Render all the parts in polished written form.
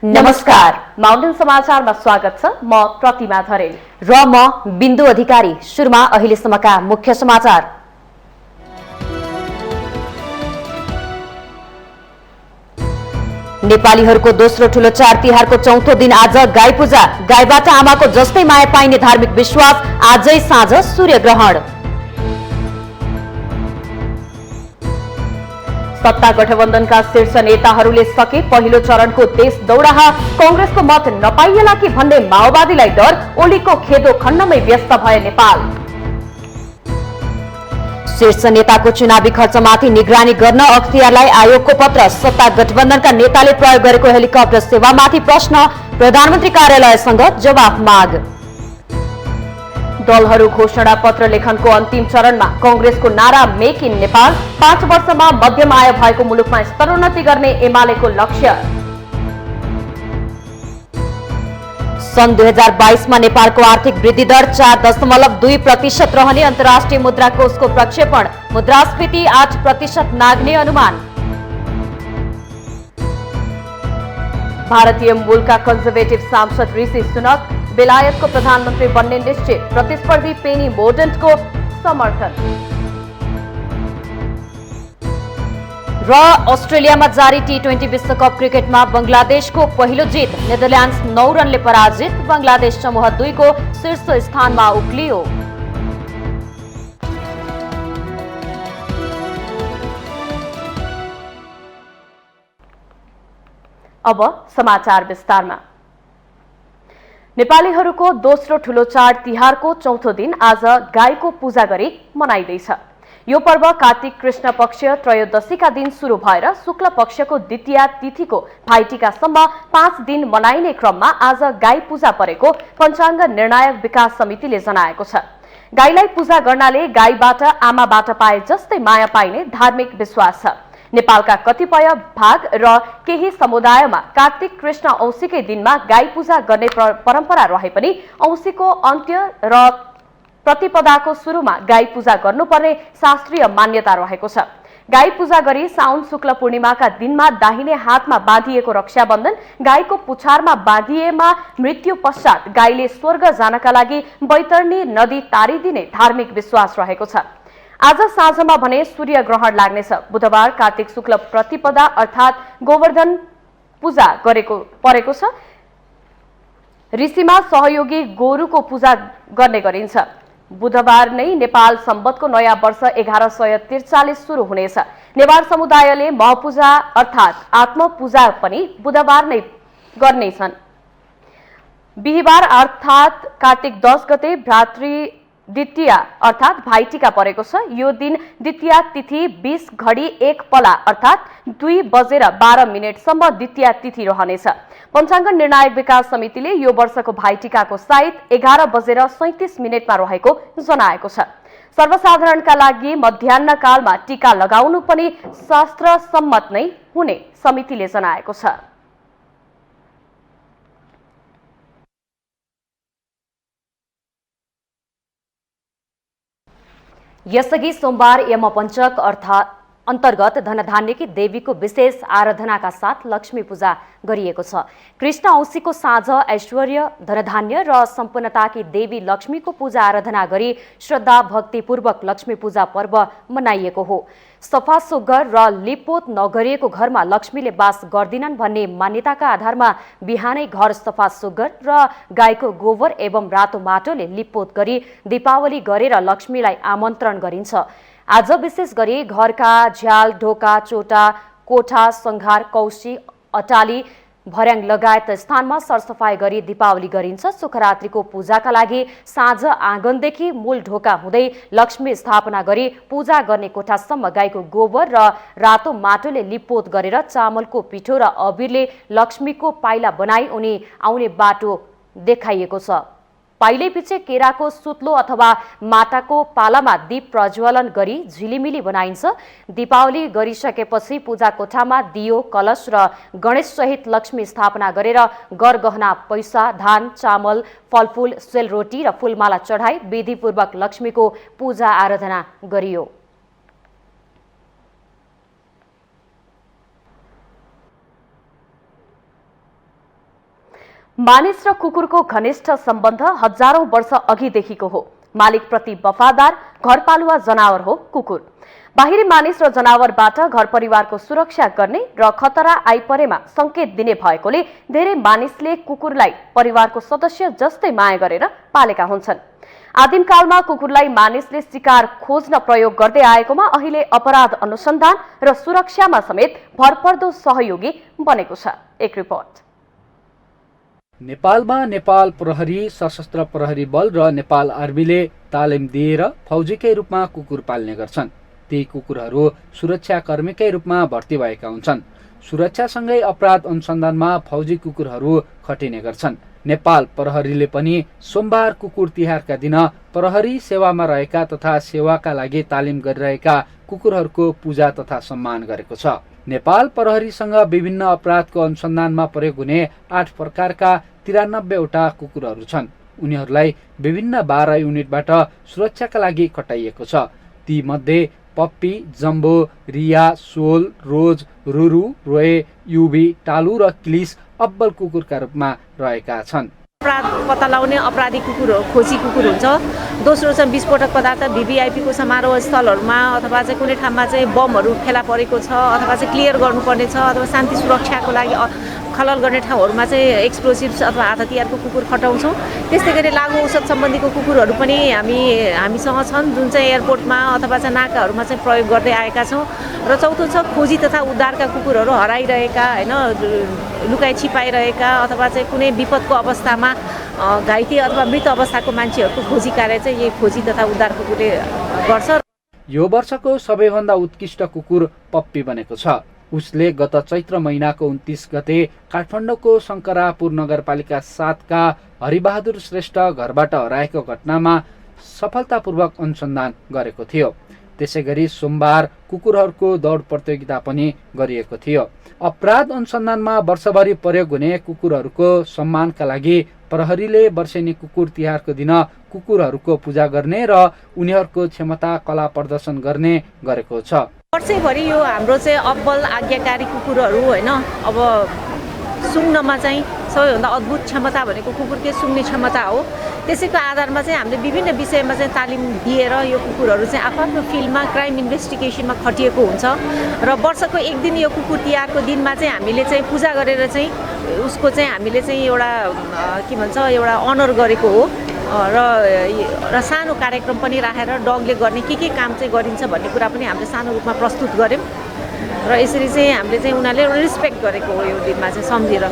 नमस्कार, माउन्टेन समाचारमा स्वागत छ। म प्रतिमा धरेल र म बिन्दु अधिकारी। सुरुमा अहिलेसम्मका मुख्य समाचार। नेपालीहरूको दोस्रो ठूलो चाड तिहारको चौथो दिन आज गाई पूजा। गाईबाट आमाको जस्तै माया पाइने धार्मिक विश्वास। आजै साँझ सूर्यग्रहण। सत्ता गठबन्धनका शीर्ष नेताहरूले सके पहिलो चरणको देश दौडाहा। कांग्रेसको मत नपाइएला कि भन्ने माओवादीलाई डर। ओलीको खेदो खन्नमै व्यस्त भए नेपाल। शीर्ष नेताको चुनावी खर्चमाथि निगरानी गर्न अख्तियारलाई आयोगको पत्र। सत्ता गठबन्धनका नेताले प्रयोग गरेको हेलिकप्टर सेवामाथि प्रश्न। प्रधानमन्त्री कार्यालयसँग जवाफ माग। दलहरू घोषणा पत्र लेखनको अन्तिम चरणमा। कांग्रेसको नारा मेक इन नेपाल। 5 वर्षमा मध्यम आय भएको मुलुकमा स्तरोन्नति गर्ने एमालेको लक्ष्य। सन् 2022 मा नेपालको आर्थिक वृद्धि दर 4.2% रहने अन्तर्राष्ट्रिय मुद्रा कोषको प्रक्षेपण। मुद्रास्फीति 8% नाग्ने अनुमान। भारतीय मूलका कन्जर्भेटिभ सांसद ऋषि सुनक बेलायतको प्रधानमन्त्री बन्ने निश्चय। प्रतिस्पर्धी पेनी मोर्डेन्टको समर्थन। र अस्ट्रेलियामा जारी T20 विश्वकप क्रिकेटमा बंगलादेशको पहिलो जित। नेदरल्यान्ड्स 9 रनले पराजित। बंगलादेश समूह 2 को शीर्ष स्थानमा उक्लियो। अब समाचार विस्तारमा। नेपालीहरूको दोस्रो ठूलो चाड तिहारको चौथो दिन आज गाईको पूजा गरी मनाइँदैछ। यो पर्व कार्तिक कृष्ण पक्ष त्रयोदशीका दिन सुरु भएर शुक्ल पक्षको द्वितीया तिथिको भाइटिकासम्म 5 दिन मनाइने क्रममा आज गाई पूजा परेको पञ्चाङ्ग निर्णायक विकास समितिले जनाएको छ। गाईलाई पूजा गर्नाले गाईबाट आमाबाट पाए जस्तै माया पाइने धार्मिक विश्वास छ। नेपालका कतिपय भाग र केही समुदायमा कार्तिक कृष्ण औँसीकै दिनमा गाई पूजा गर्ने परम्परा रहे पनि औँसीको अन्त्य र प्रतिपदाको सुरुमा गाई पूजा गर्नुपर्ने शास्त्रीय मान्यता रहेको छ। गाई पूजा गरी साउन शुक्ल पूर्णिमाका दिनमा दाहिने हातमा बाँधिएको रक्षाबन्धन गाईको पुछारमा बाँधिएमा मृत्यु पश्चात गाईले स्वर्ग जानका लागि बैतरणी नदी तारिदिने धार्मिक विश्वास रहेको छ। आज साँझमा भने सूर्य ग्रहण लाग्नेछ। बुधबार कार्तिक शुक्ल प्रतिपदा अर्थात् गोवर्धन पूजा परेको छ। ऋषिमा सहयोगी गोरुको पूजा गर्ने गरिन्छ। बुधबार नै नेपाल सम्बतको नयाँ वर्ष 1143 सुरु हुनेछ। नेवार समुदायले महपूजा अर्थात् आत्मपूजा पनि बुधबार नै गर्नेछन्। बिहिबार अर्थात् कार्तिक 10 गते भ्रातृ द्वितीया अर्थात् भाइटिका परेको छ। यो दिन द्वितीया तिथि 20 घडी 1 पला अर्थात् 2:12 सम्म द्वितीया तिथि रहनेछ। पञ्चाङ्ग निर्णायक विकास समितिले यो वर्षको भाइटिकाको साइत 11:37 रहेको जनाएको छ। सर्वसाधारणका लागि मध्याह्न कालमा टीका लगाउनु पनि शास्त्र सम्मत नै हुने समितिले जनाएको छ। यसअघि सोमबार यमपञ्चक अन्तर्गत धनधान्यकी देवीको विशेष आराधनाका साथ लक्ष्मी पूजा गरिएको छ। कृष्ण औँसीको साँझ ऐश्वर्य धनधान्य र सम्पन्नताकी देवी लक्ष्मीको पूजा आराधना गरी श्रद्धा भक्तिपूर्वक लक्ष्मी पूजा पर्व मनाइएको हो। सफा सुग्घर र लिपपोत नगरिएको घरमा लक्ष्मीले वास गर्दिनन् भन्ने मान्यताका आधारमा बिहानै घर सफा सुग्घर र गाईको गोबर एवं रातो माटोले लिपपोत गरी दीपावली गरेर लक्ष्मीलाई आमन्त्रण गरिन्छ। आज विशेष गरी घरका झ्याल ढोका चोटा कोठा संघार कौशी अटाली भर्याङ लगायत स्थानमा सरसफाई गरी दीपावली गरिन्छ। सुखरात्रिको पूजाका लागि साँझ आँगनदेखि मूल ढोका हुँदै लक्ष्मी स्थापना गरी पूजा गर्ने कोठासम्म गाईको गोबर र रातो माटोले लिपपोत गरेर चामलको पिठो र अबिरले लक्ष्मीको पाइला बनाई उनी आउने बाटो देखाइएको छ। पाइले पछि केराको सुत्लो अथवा माटाको पालामा दीप प्रज्वलन गरी झिलिमिली बनाइन्छ। दीपावली गरिसकेपछि पूजा कोठामा दियो कलश र गणेश सहित लक्ष्मी स्थापना गरेर गरगहना पैसा धान चामल फलफूल सेलरोटी र फूलमाला चढाई विधिपूर्वक लक्ष्मीको पूजा आराधना गरियो। मानिस र कुकुरको घनिष्ठ सम्बन्ध हजारौं वर्ष अघिदेखिको हो। मालिकप्रति वफादार घरपालुवा जनावर हो कुकुर। बाहिरी मानिस र जनावरबाट घर परिवारको सुरक्षा गर्ने र खतरा आइपरेमा संकेत दिने भएकोले धेरै मानिसले कुकुरलाई परिवारको सदस्य जस्तै माया गरेर पालेका हुन्छन्। आदिमकालमा कुकुरलाई मानिसले शिकार खोज्न प्रयोग गर्दै आएकोमा अहिले अपराध अनुसन्धान र सुरक्षामा समेत भरपर्दो सहयोगी बनेको छ। एक रिपोर्ट। नेपालमा नेपाल प्रहरी, सशस्त्र प्रहरी बल र नेपाल आर्मीले तालिम दिएर फौजीकै रूपमा कुकुर पाल्ने गर्छन्। ती कुकुरहरू सुरक्षाकर्मीकै रूपमा भर्ती भएका हुन्छन्। सुरक्षासँगै अपराध अनुसन्धानमा फौजी कुकुरहरू खटिने गर्छन्। नेपाल प्रहरीले पनि सोमबार कुकुर तिहारका दिन प्रहरी सेवामा रहेका तथा सेवाका लागि तालिम गरिरहेका कुकुरहरूको पूजा तथा सम्मान गरेको छ। नेपाल प्रहरीसँग विभिन्न अपराधको अनुसन्धानमा प्रयोग हुने 8 प्रकारका 93 वटा कुकुरहरू छन्। उनीहरूलाई विभिन्न 12 युनिटबाट सुरक्षाका लागि खटाइएको छ। ती मध्ये पप्पी, जम्बो, रिया, सोल, रोज, रुरु, रोए, युबी, टालु र क्लिस अब्बल कुकुरका रूपमा रहेका छन्। अपराध पत्ता लगाउने अपराधी कुकुर हो, खोजी कुकुर हुन्छ। दोस्रो चाहिँ विस्फोटक पदार्थ भिभिआइपीको समारोह स्थलहरूमा अथवा चाहिँ कुनै ठाउँमा चाहिँ बमहरू फेला परेको छ अथवा चाहिँ क्लियर गर्नुपर्ने छ अथवा शान्ति सुरक्षाको लागि खलल गर्ने ठाउँहरूमा चाहिँ एक्सप्लोसिभ्स अथवा हात हतियारको कुकुर खटाउँछौँ। त्यस्तै गरी लागु औषध सम्बन्धीको कुकुरहरू पनि हामीसँग छन्, जुन चाहिँ एयरपोर्टमा अथवा चाहिँ नाकाहरूमा चाहिँ प्रयोग गर्दै आएका छौँ। र चौथो छ खोजी तथा उद्धारका कुकुरहरू, हराइरहेका होइन, लुकाइ छिपाइरहेका अथवा चाहिँ कुनै विपदको अवस्थामा घाइते अथवा मृत अवस्थाको मान्छेहरूको खोजी कार्य चाहिँ यही खोजी तथा उद्धार कुकुरले गर्छ। यो वर्षको सबैभन्दा उत्कृष्ट कुकुर पप्पी बनेको छ। उसले गत चैत्र महिनाको 29 गते काठमाडौँको शङ्करापुर नगरपालिका 7 का हरिबहादुर श्रेष्ठ घरबाट हराएको घटनामा सफलतापूर्वक अनुसन्धान गरेको थियो। त्यसैगरी सोमबार कुकुरहरूको दौड प्रतियोगिता पनि गरिएको थियो। अपराध अनुसन्धानमा वर्षभरि प्रयोग हुने कुकुरहरूको सम्मानका लागि प्रहरीले वर्षेनी कुकुर तिहारको दिन कुकुरहरूको पूजा गर्ने र उनीहरूको क्षमता कला प्रदर्शन गर्ने गरेको छ। वर्षैभरि यो हाम्रो चाहिँ अब्बल आज्ञाकारी कुकुरहरू होइन, अब सुँग्नमा चाहिँ सबैभन्दा अद्भुत क्षमता भनेको कुकुरकै सुँग्ने क्षमता हो। त्यसैको आधारमा चाहिँ हामीले विभिन्न विषयमा चाहिँ तालिम दिएर यो कुकुरहरू चाहिँ आफ्नो फिल्डमा क्राइम इन्भेस्टिगेसनमा खटिएको हुन्छ र वर्षको एक दिन यो कुकुर तिहारको दिनमा चाहिँ हामीले चाहिँ पूजा गरेर चाहिँ उसको चाहिँ हामीले चाहिँ एउटा के भन्छ एउटा अनर गरेको हो र सानो कार्यक्रम पनि राखेर डगले गर्ने के काम चाहिँ गरिन्छ भन्ने कुरा पनि हामीले सानो रूपमा प्रस्तुत गऱ्यौँ र यसरी चाहिँ हामीले चाहिँ उनीहरूले रिस्पेक्ट गरेको हो यो दिनमा चाहिँ सम्झेर।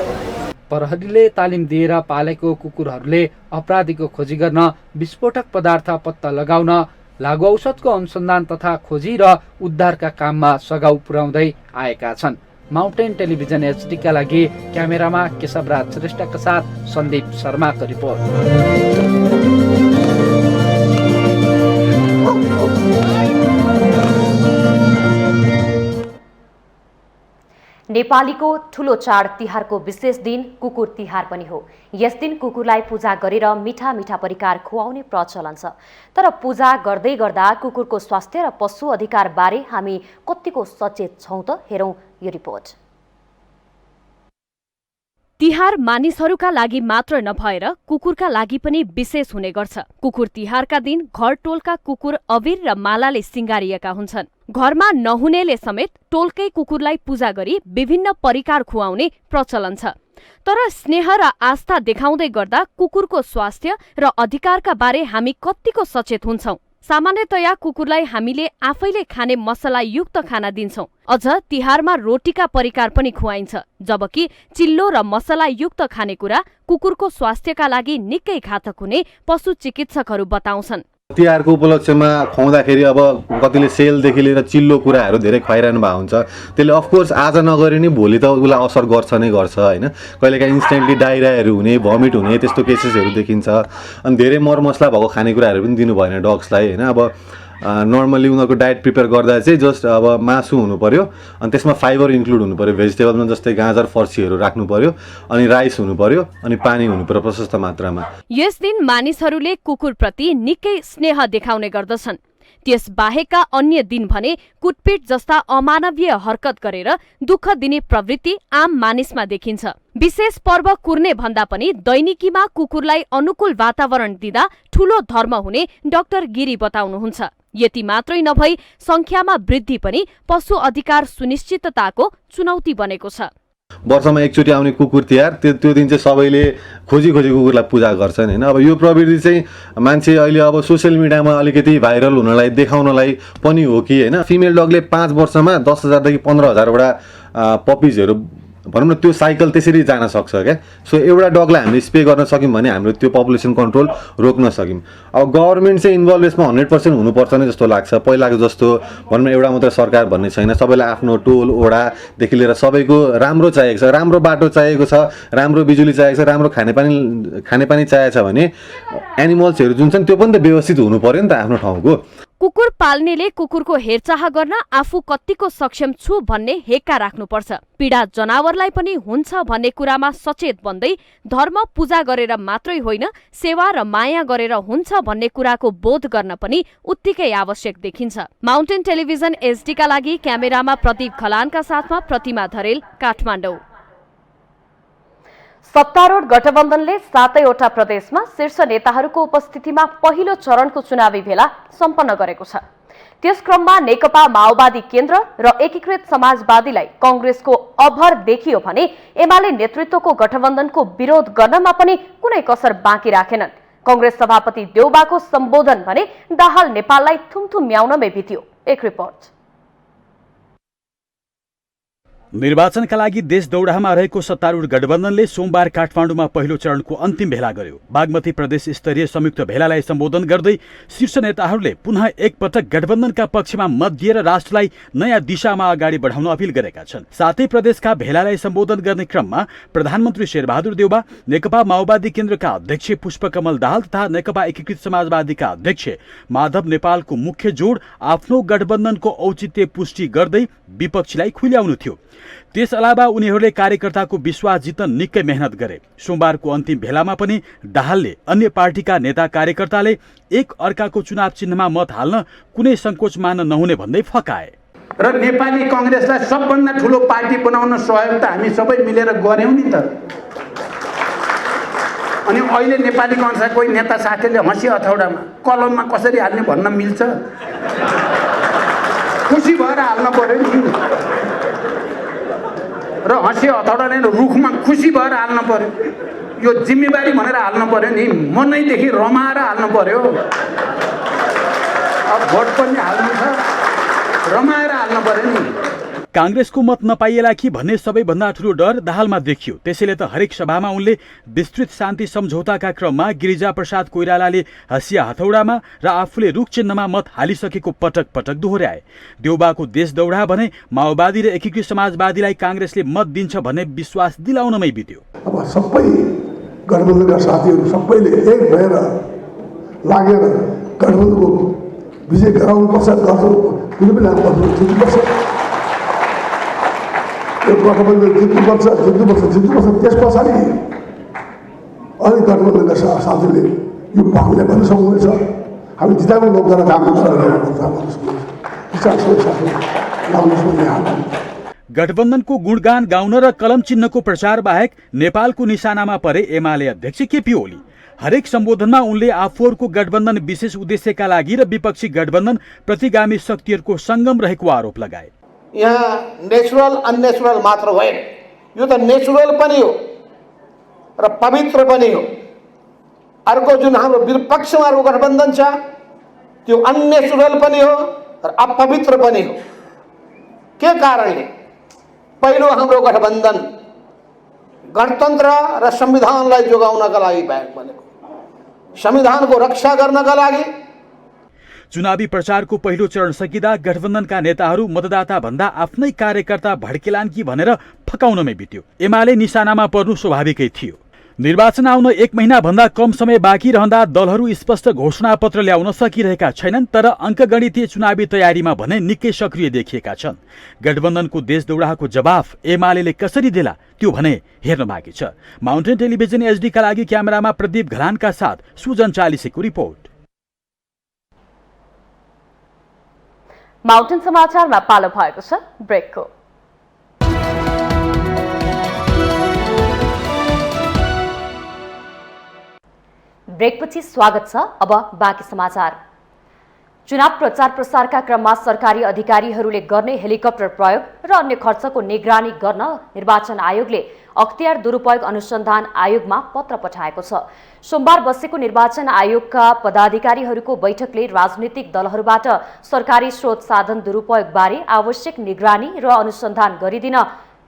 प्रहरीले तालिम दिएर पालेको कुकुरहरूले अपराधीको खोजी गर्न, विस्फोटक पदार्थ पत्ता लगाउन, लागु औषधको अनुसन्धान तथा खोजी र उद्धारका काममा सघाउ पुर्याउँदै आएका छन्। माउन्टेन टेलिभिजन एचडीका लागि क्यामेरामा केशवराज श्रेष्ठका साथ सन्दीप शर्माको रिपोर्ट। नेपालीको ठूलो चाड तिहारको विशेष दिन कुकुर तिहार पनि हो। यस दिन कुकुरलाई पूजा गरेर मिठा मिठा परिकार खुवाउने प्रचलन छ। तर पूजा गर्दै गर्दा कुकुरको स्वास्थ्य र पशु अधिकार बारे हामी कतिको सचेत छौं त हेरौं यो रिपोर्ट। तिहार मानिसहरूका लागि मात्र नभएर कुकुरका लागि पनि विशेष हुने गर्छ। कुकुर तिहारका दिन घर टोलका कुकुर अबिर र मालाले सिंगारिएका हुन्छन्। घरमा नहुनेले समेत टोलकै कुकुरलाई पूजा गरी विभिन्न परिकार खुवाउने प्रचलन छ। तर स्नेह र आस्था देखाउँदै गर्दा कुकुरको स्वास्थ्य र अधिकारका बारे हामी कतिको सचेत हुन्छौं? सामान्यतया कुकुरलाई हामीले आफैले खाने मसलायुक्त खाना दिन्छौं। अझ तिहारमा रोटीका परिकार पनि खुवाइन्छ, जबकि चिल्लो र मसलायुक्त खानेकुरा कुकुरको स्वास्थ्यका लागि निकै घातक हुने पशु चिकित्सकहरू बताउँछन्। तिहारको उपलक्ष्यमा खुवाउँदाखेरि अब कतिले सेलदेखि लिएर चिल्लो कुराहरू धेरै खुवाइरहनु भएको हुन्छ। त्यसले अफकोर्स आज नगरे नि भोलि त उसलाई असर गर्छ नै गर्छ होइन। कहिलेकाहीँ इन्स्टेन्टली डाइरियाहरू हुने, भमिट हुने त्यस्तो केसेसहरू देखिन्छ। अनि धेरै मरमसला भएको खानेकुराहरू पनि दिनु भएन डग्सलाई होइन। अब नर्मली उनीहरूको डाइट प्रिपेयर गर्दा चाहिँ जस्ट अब मासु हुनु पर्यो, अनि त्यसमा फाइबर इन्क्लुड हुनु पर्यो, भेजिटेबलमा जस्तै गाजर फर्सीहरू राख्नु पर्यो, अनि राइस हुनु पर्यो, अनि पानी हुनु पर्यो प्रशस्त मात्रामा। यस दिन मानिसहरूले कुकुरप्रति निकै स्नेह देखाउने गर्दछन्। त्यस बाहेकका अन्य दिन भने कुटपिट जस्ता अमानवीय हरकत गरेर दुःख दिने प्रवृत्ति आम मानिसमा देखिन्छ। विशेष पर्व कुर्ने भन्दा पनि दैनिकीमा कुकुरलाई अनुकूल वातावरण दिँदा ठूलो धर्म हुने डाक्टर गिरी बताउनुहुन्छ। यति मात्रै नभई संख्यामा वृद्धि पनि पशु अधिकार सुनिश्चितताको चुनौती बनेको छ। वर्षमा एकचोटि आउने कुकुर तिहार त्यो दिन चाहिँ सबैले खोजी कुकुरलाई पूजा गर्छन् हैन। अब यो प्रवृत्ति चाहिँ मान्छे अहिले अब सोसियल मिडियामा अलिकति भाइरल हुनलाई देखाउनलाई पनि हो कि हैन। फिमेल डगले 5 वर्षमा 10,000 देखि 15,000 वटा पपिजहरू भनौँ न त्यो साइकल त्यसरी जान सक्छ क्या। सो एउटा डगलाई हामीले स्प्रे गर्न सक्यौँ भने हाम्रो त्यो पपुलेसन कन्ट्रोल रोक्न सक्यौँ। अब गभर्मेन्ट चाहिँ इन्भल्भ यसमा 100% हुनुपर्छ नै जस्तो लाग्छ। पहिलाको जस्तो भनौँ न एउटा मात्रै सरकार भन्ने छैन, सबैलाई आफ्नो टोल ओडादेखि लिएर सबैको राम्रो चाहिएको छ, राम्रो बाटो चाहिएको छ, राम्रो बिजुली चाहिएको छ, राम्रो खानेपानी चाहिएको छ भने एनिमल्सहरू जुन छन् त्यो पनि त व्यवस्थित हुनु पर्यो नि त आफ्नो ठाउँको। कुकुर पाल्नेले कुकुरको हेरचाह गर्न आफू कतिको सक्षम छु भन्ने हेक्का राख्नुपर्छ। पीडा जनावरलाई पनि हुन्छ भन्ने कुरामा सचेत बन्दै धर्म पूजा गरेर मात्रै होइन, सेवा र माया गरेर हुन्छ भन्ने कुराको बोध गर्न पनि उत्तिकै आवश्यक देखिन्छ। माउन्टेन टेलिभिजन एचडीका लागि क्यामेरामा प्रदीप खलानका साथमा प्रतिमा धरेल, काठमाडौँ। सत्तारूढ गठबन्धनले 7वटा प्रदेशमा शीर्ष नेताहरूको उपस्थितिमा पहिलो चरणको चुनावी भेला सम्पन्न गरेको छ। त्यस क्रममा नेकपा माओवादी केन्द्र र एकीकृत समाजवादीलाई कांग्रेसको अभर देखियो भने एमाले नेतृत्वको गठबन्धनको विरोध गर्नमा पनि कुनै कसर बाँकी राखेनन्। कांग्रेस सभापति देउबाको सम्बोधन भने दाहाल नेपाललाई थुम्थुम्याउनमै बित्यो। एक रिपोर्ट। निर्वाचनका लागि देश दौडामा रहेको सत्तारूढ गठबन्धनले सोमबार काठमाडौँमा पहिलो चरणको अन्तिम भेला गर्यो। बागमती प्रदेश स्तरीय संयुक्त भेलालाई सम्बोधन गर्दै शीर्ष नेताहरूले पुनः एकपटक गठबन्धनका पक्षमा मत दिएर राष्ट्रलाई नयाँ दिशामा अगाडि बढाउन अपील गरेका छन्। सातै प्रदेशका भेलालाई सम्बोधन गर्ने क्रममा प्रधानमन्त्री शेरबहादुर देउबा, नेकपा माओवादी केन्द्रका अध्यक्ष पुष्पकमल दाहाल तथा नेकपा एकीकृत समाजवादीका अध्यक्ष माधव नेपालको मुख्य जोड आफ्नो गठबन्धनको औचित्य पुष्टि गर्दै विपक्षीलाई खुल्याउनु थियो। त्यस अलावा उनीहरूले कार्यकर्ताको विश्वास जित्न निकै मेहनत गरे। सोमबारको अन्तिम भेलामा पनि दाहालले अन्य पार्टीका नेता कार्यकर्ताले एक अर्काको चुनाव चिन्हमा मत हाल्न कुनै संकोच मान्न नहुने भन्दै फकाए। र नेपाली कांग्रेसलाई सबभन्दा ठुलो पार्टी बनाउन सहयोग त हामी सबै मिलेर गर्यौं नि त। अनि अहिले नेपाली कांग्रेसका कोही नेता साथीले हँसी अथौडामा कलममा कसरी हाल्ने भन्न मिल्छ? खुसी भएर हाल्न पर्यो नि। र हँसी अथौडा नै रुखमा खुसी भएर हाल्न पर्यो। यो जिम्मेवारी भनेर हाल्न पर्यो नि, मनैदेखि रमाएर हाल्न पर्यो। अब भोट पनि हाल्नु छ, रमाएर हाल्न पर्यो नि। कांग्रेसको मत नपाइएला कि भन्ने सबैभन्दा ठूलो डर दाहालमा देखियो। त्यसैले त हरेक सभामा उनले विस्तृत शान्ति सम्झौताका क्रममा गिरिजा प्रसाद कोइरालाले हँसिया हथौडामा र आफूले रुख चिन्हमा मत हालिसकेको पटक पटक दोहोर्याए। देउबाको देश दौडा भने माओवादी र एकीकृत समाजवादीलाई कांग्रेसले मत दिन्छ भन्ने विश्वास दिलाउनमै बित्यो। अब सबै गठबन्धनका साथीहरू सबैले एक भएर लागेर गठबन्धनको विजय गराउनुपर्छ, कुनै पनि जित्नुपर्छ, यो गठबन्धन जित्नुपर्छ। त्यस पछाडि अनि गठबन्धनका साथीले यो पक्षले पनि सक्नुहुनेछ, हामी जिताउनु लोकद्वारा काम गठबन्धनको गुणगान गाउन र कलम चिन्हको प्रचार बाहेक नेपालको निशानामा परे एमाले अध्यक्ष केपी ओली। हरेक सम्बोधनमा उनले आफूहरूको गठबन्धन विशेष उद्देश्यका लागि र विपक्षी गठबन्धन प्रतिगामी शक्तिहरूको सङ्गम रहेको आरोप लगाए। यहाँ नेचुरल अननेचुरल मात्र होइन, यो त नेचुरल पनि हो र पवित्र पनि हो। अर्को जुन हाम्रो विपक्षमाको गठबन्धन छ त्यो अननेचुरल पनि हो र अपवित्र पनि हो। के कारणले? पहिलो हाम्रो गठबन्धन गणतन्त्र र संविधानलाई जोगाउनका लागि बनेको, संविधानको रक्षा गर्नका लागि। चुनावी प्रचारको पहिलो चरण सकिँदा गठबन्धनका नेताहरू मतदाता भन्दा आफ्नै कार्यकर्ता भड्केलान् कि भनेर फकाउनमै बित्यो। एमाले निशानामा पर्नु स्वाभाविकै थियो। निर्वाचन आउन 1 महिना भन्दा कम समय बाँकी रहँदा दलहरू स्पष्ट घोषणापत्र ल्याउन सकिरहेका छैनन्, तर अङ्कगणितीय चुनावी तयारीमा भने निकै सक्रिय देखिएका छन्। गठबन्धनको देश दौडाको जवाफ एमाले कसरी देला त्यो भने हेर्न बाँकी छ। माउन्टेन टेलिभिजन एचडीका लागि क्यामेरामा प्रदीप घलानका साथ सुजन चालिसेको रिपोर्ट। माउन्टेन समाचारमा पालो भएको छ ब्रेकको। ब्रेकपछि स्वागत छ। अब बाँकी समाचार। चुनाव प्रचार प्रसारका क्रममा सरकारी अधिकारीहरूले गर्ने हेलिकप्टर प्रयोग र अन्य खर्चको निगरानी गर्न निर्वाचन आयोगले अख्तियार दुरुपयोग अनुसन्धान आयोगमा पत्र पठाएको छ। सोमबार बसेको निर्वाचन आयोगका पदाधिकारीहरूको बैठकले राजनीतिक दलहरूबाट सरकारी स्रोत साधन दुरुपयोगबारे आवश्यक निगरानी र अनुसन्धान गरिदिन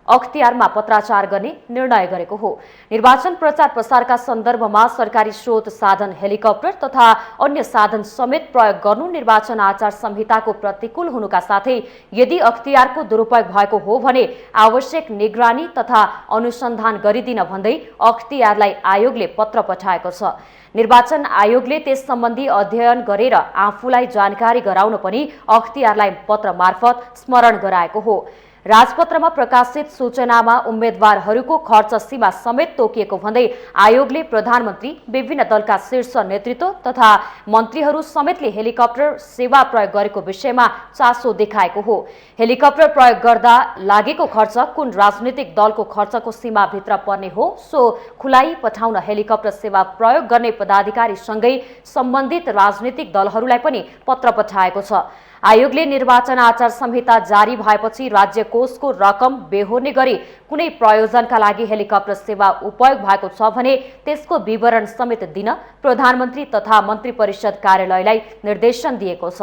अख्तियारमा पत्राचार गर्ने निर्णय गरेको हो। निर्वाचन प्रचार प्रसारका सन्दर्भमा सरकारी स्रोत साधन हेलिकप्टर तथा अन्य साधन समेत प्रयोग गर्नु निर्वाचन आचार संहिताको प्रतिकूल हुनुका साथै यदि अख्तियारको दुरुपयोग भएको हो भने आवश्यक निगरानी तथा अनुसन्धान गरिदिन भन्दै अख्तियारलाई आयोगले पत्र पठाएको छ। निर्वाचन आयोगले त्यस सम्बन्धी अध्ययन गरेर आफूलाई जानकारी गराउन पनि अख्तियारलाई पत्र मार्फत स्मरण गराएको हो। राजपत्रमा प्रकाशित सूचनामा उम्मेद्वारहरूको खर्च सीमा समेत तोकिएको भन्दै आयोगले प्रधानमन्त्री, विभिन्न दलका शीर्ष नेतृत्व तथा मन्त्रीहरू समेतले हेलिकप्टर सेवा प्रयोग गरेको विषयमा चासो देखाएको हो। हेलिकप्टर प्रयोग गर्दा लागेको खर्च कुन राजनीतिक दलको खर्चको सीमाभित्र पर्ने हो सो खुलाई पठाउन हेलिकप्टर सेवा प्रयोग गर्ने पदाधिकारीसँगै सम्बन्धित राजनीतिक दलहरूलाई पनि पत्र पठाएको छ। आयोगले निर्वाचन आचार संहिता जारी भएपछि राज्य कोषको रकम बेहोर्ने गरी कुनै प्रयोजनका लागि हेलिकप्टर सेवा उपयोग भएको छ भने त्यसको विवरण समेत दिन प्रधानमन्त्री तथा मन्त्री परिषद कार्यालयलाई निर्देशन दिएको छ।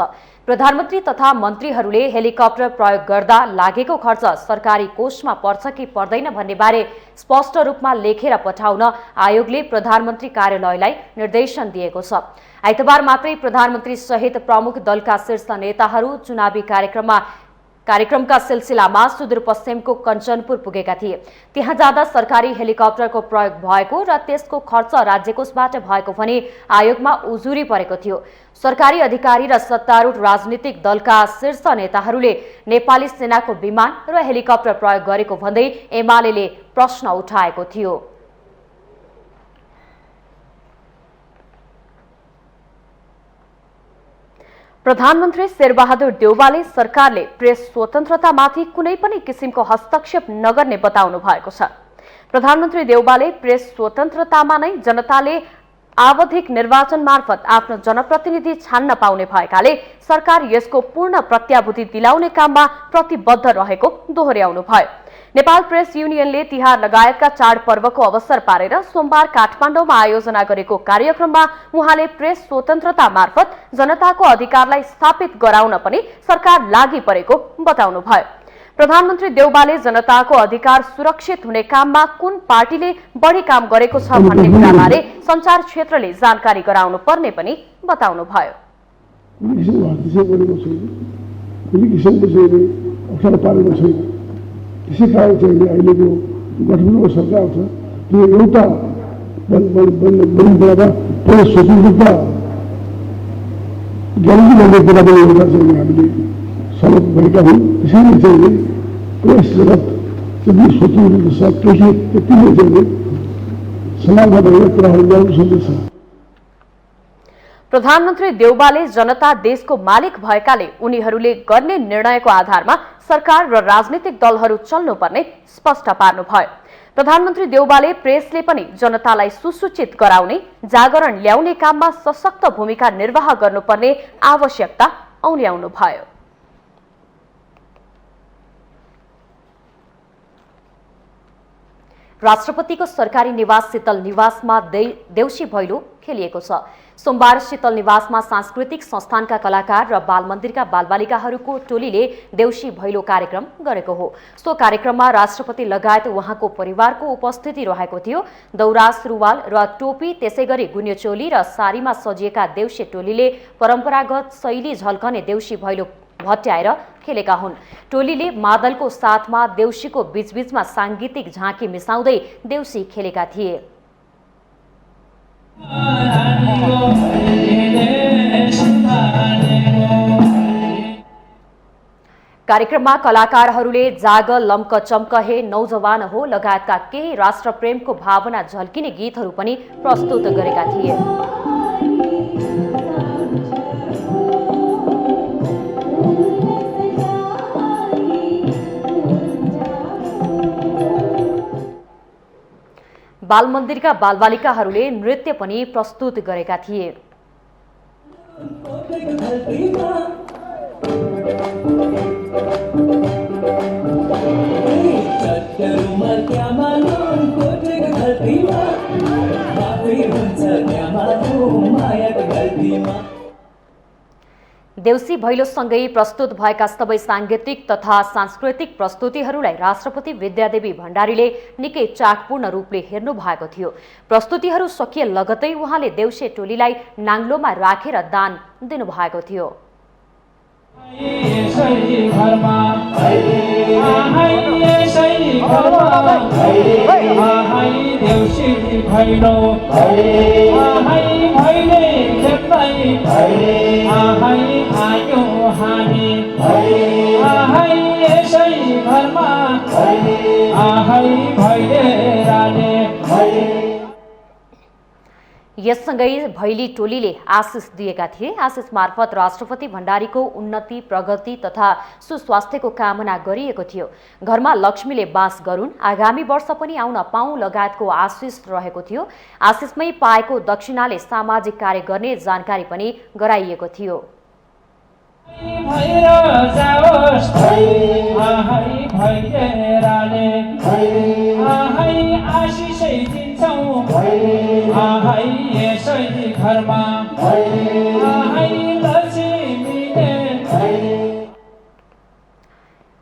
प्रधानमन्त्री तथा मन्त्रीहरूले हेलिकप्टर प्रयोग गर्दा लागेको खर्च सरकारी कोषमा पर्छ कि पर्दैन भन्ने बारे स्पष्ट रूपमा लेखेर पठाउन आयोगले प्रधानमन्त्री कार्यालयलाई निर्देशन दिएको छ। आइतबार मात्रै प्रधानमन्त्री सहित प्रमुख दलका शीर्ष नेताहरू चुनावी कार्यक्रमका सिलसिलामा सुदूरपश्चिमको कञ्चनपुर पुगेका थिए। त्यहाँ जाँदा सरकारी हेलिकप्टरको प्रयोग भएको र त्यसको खर्च राज्यकोषबाट भएको भने आयोगमा उजुरी परेको थियो। सरकारी अधिकारी र सत्तारूढ राजनीतिक दलका शीर्ष नेताहरूले नेपाली सेनाको विमान र हेलिकप्टर प्रयोग गरेको भन्दै एमालेले प्रश्न उठाएको थियो। प्रधानमन्त्री शेरबहादुर देउवाले सरकारले प्रेस स्वतन्त्रतामाथि कुनै पनि किसिमको हस्तक्षेप नगर्ने बताउनु भएको छ। प्रधानमन्त्री देउवाले प्रेस स्वतन्त्रतामा नै जनताले आवधिक निर्वाचन मार्फत आफ्नो जनप्रतिनिधि छान्न पाउने भएकाले सरकार यसको पूर्ण प्रत्याभूति दिलाउने काममा प्रतिबद्ध रहेको दोहोर्याउनु भयो। नेपाल प्रेस युनियनले तिहार लगायतका चाडपर्वको अवसर पारेर सोमबार काठमाडौँमा आयोजना गरेको कार्यक्रममा उहाँले प्रेस स्वतन्त्रता मार्फत जनताको अधिकारलाई स्थापित गराउन पनि सरकार लागि परेको बताउनुभयो। प्रधानमन्त्री देउवाले जनताको अधिकार सुरक्षित हुने काममा कुन पार्टीले बढी काम गरेको छ भन्ने कुराबारे सञ्चार क्षेत्रले जानकारी गराउनु पर्ने पनि बताउनुभयो। त्यसै कारण चाहिँ अहिलेको गठबन्धनको सरकार छ त्यो एउटा प्रेस स्वतन्त्रता ग्यारेन्टी गर्ने कुरा पनि एउटा चाहिँ हामीले सहमत भएका हौँ। त्यसैले चाहिँ प्रेस जगत जति स्वतन्त्र छ त्यतिले चाहिँ समाजमा भएका कुराहरू ल्याउनु सक्दछ। प्रधानमन्त्री देउवाले जनता देशको मालिक भएकाले उनीहरूले गर्ने निर्णयको आधारमा सरकार र राजनीतिक दलहरू चल्नुपर्ने स्पष्ट पार्नुभयो। प्रधानमन्त्री देउवाले प्रेसले पनि जनतालाई सुसूचित गराउने, जागरण ल्याउने काममा सशक्त भूमिका निर्वाह गर्नुपर्ने आवश्यकता औल्याउनुभयो। राष्ट्रपतिको सरकारी निवास शीतल निवासमा देउसी भैलो खेलिएको छ। सोमबार शीतल निवासमा सांस्कृतिक संस्थानका कलाकार र बालमन्दिरका बालबालिकाहरूको टोलीले देउसी भैलो कार्यक्रम गरेको हो। सो कार्यक्रममा राष्ट्रपति लगायत उहाँको परिवारको उपस्थिति रहेको थियो। दौरा सुरुवाल र टोपी त्यसैगरी गुन्योचोली र सारीमा सजिएका देउसी टोलीले परम्परागत शैली झल्कने देउसी भैलो भट्याएर खेलेका हुन्। टोलीले मादलको साथमा देउसीको बीचबीचमा सांगीतिक झाँकी मिसाउँदै देउसी खेलेका थिए। कार्यक्रममा कलाकारहरूले जाग लम्क चम्क हे नौजवान हो लगायतका केही राष्ट्रप्रेमको भावना झल्किने गीतहरू पनि प्रस्तुत गरेका थिए। बालमन्दिरका बालबालिकाहरूले नृत्य पनि प्रस्तुत गरेका थिए। देउसी भैलोसँगै प्रस्तुत भएका सबै साङ्गीतिक तथा सांस्कृतिक प्रस्तुतिहरूलाई राष्ट्रपति विद्यादेवी भण्डारीले निकै चाखपूर्ण रूपले हेर्नु भएको थियो। प्रस्तुतिहरू सकिए लगतै उहाँले देउसे टोलीलाई नाङ्लोमा राखेर दान दिनुभएको थियो। यससँगै भैली टोलीले आशिष दिएका थिए। आशिष मार्फत राष्ट्रपति भण्डारीको उन्नति, प्रगति तथा सुस्वास्थ्यको कामना गरिएको थियो। घरमा लक्ष्मीले बास गरून्, आगामी वर्ष पनि आउन पाऊँ लगायतको आशिष रहेको थियो। आशिषमै पाएको दक्षिणाले सामाजिक कार्य गर्ने जानकारी पनि गराइएको थियो।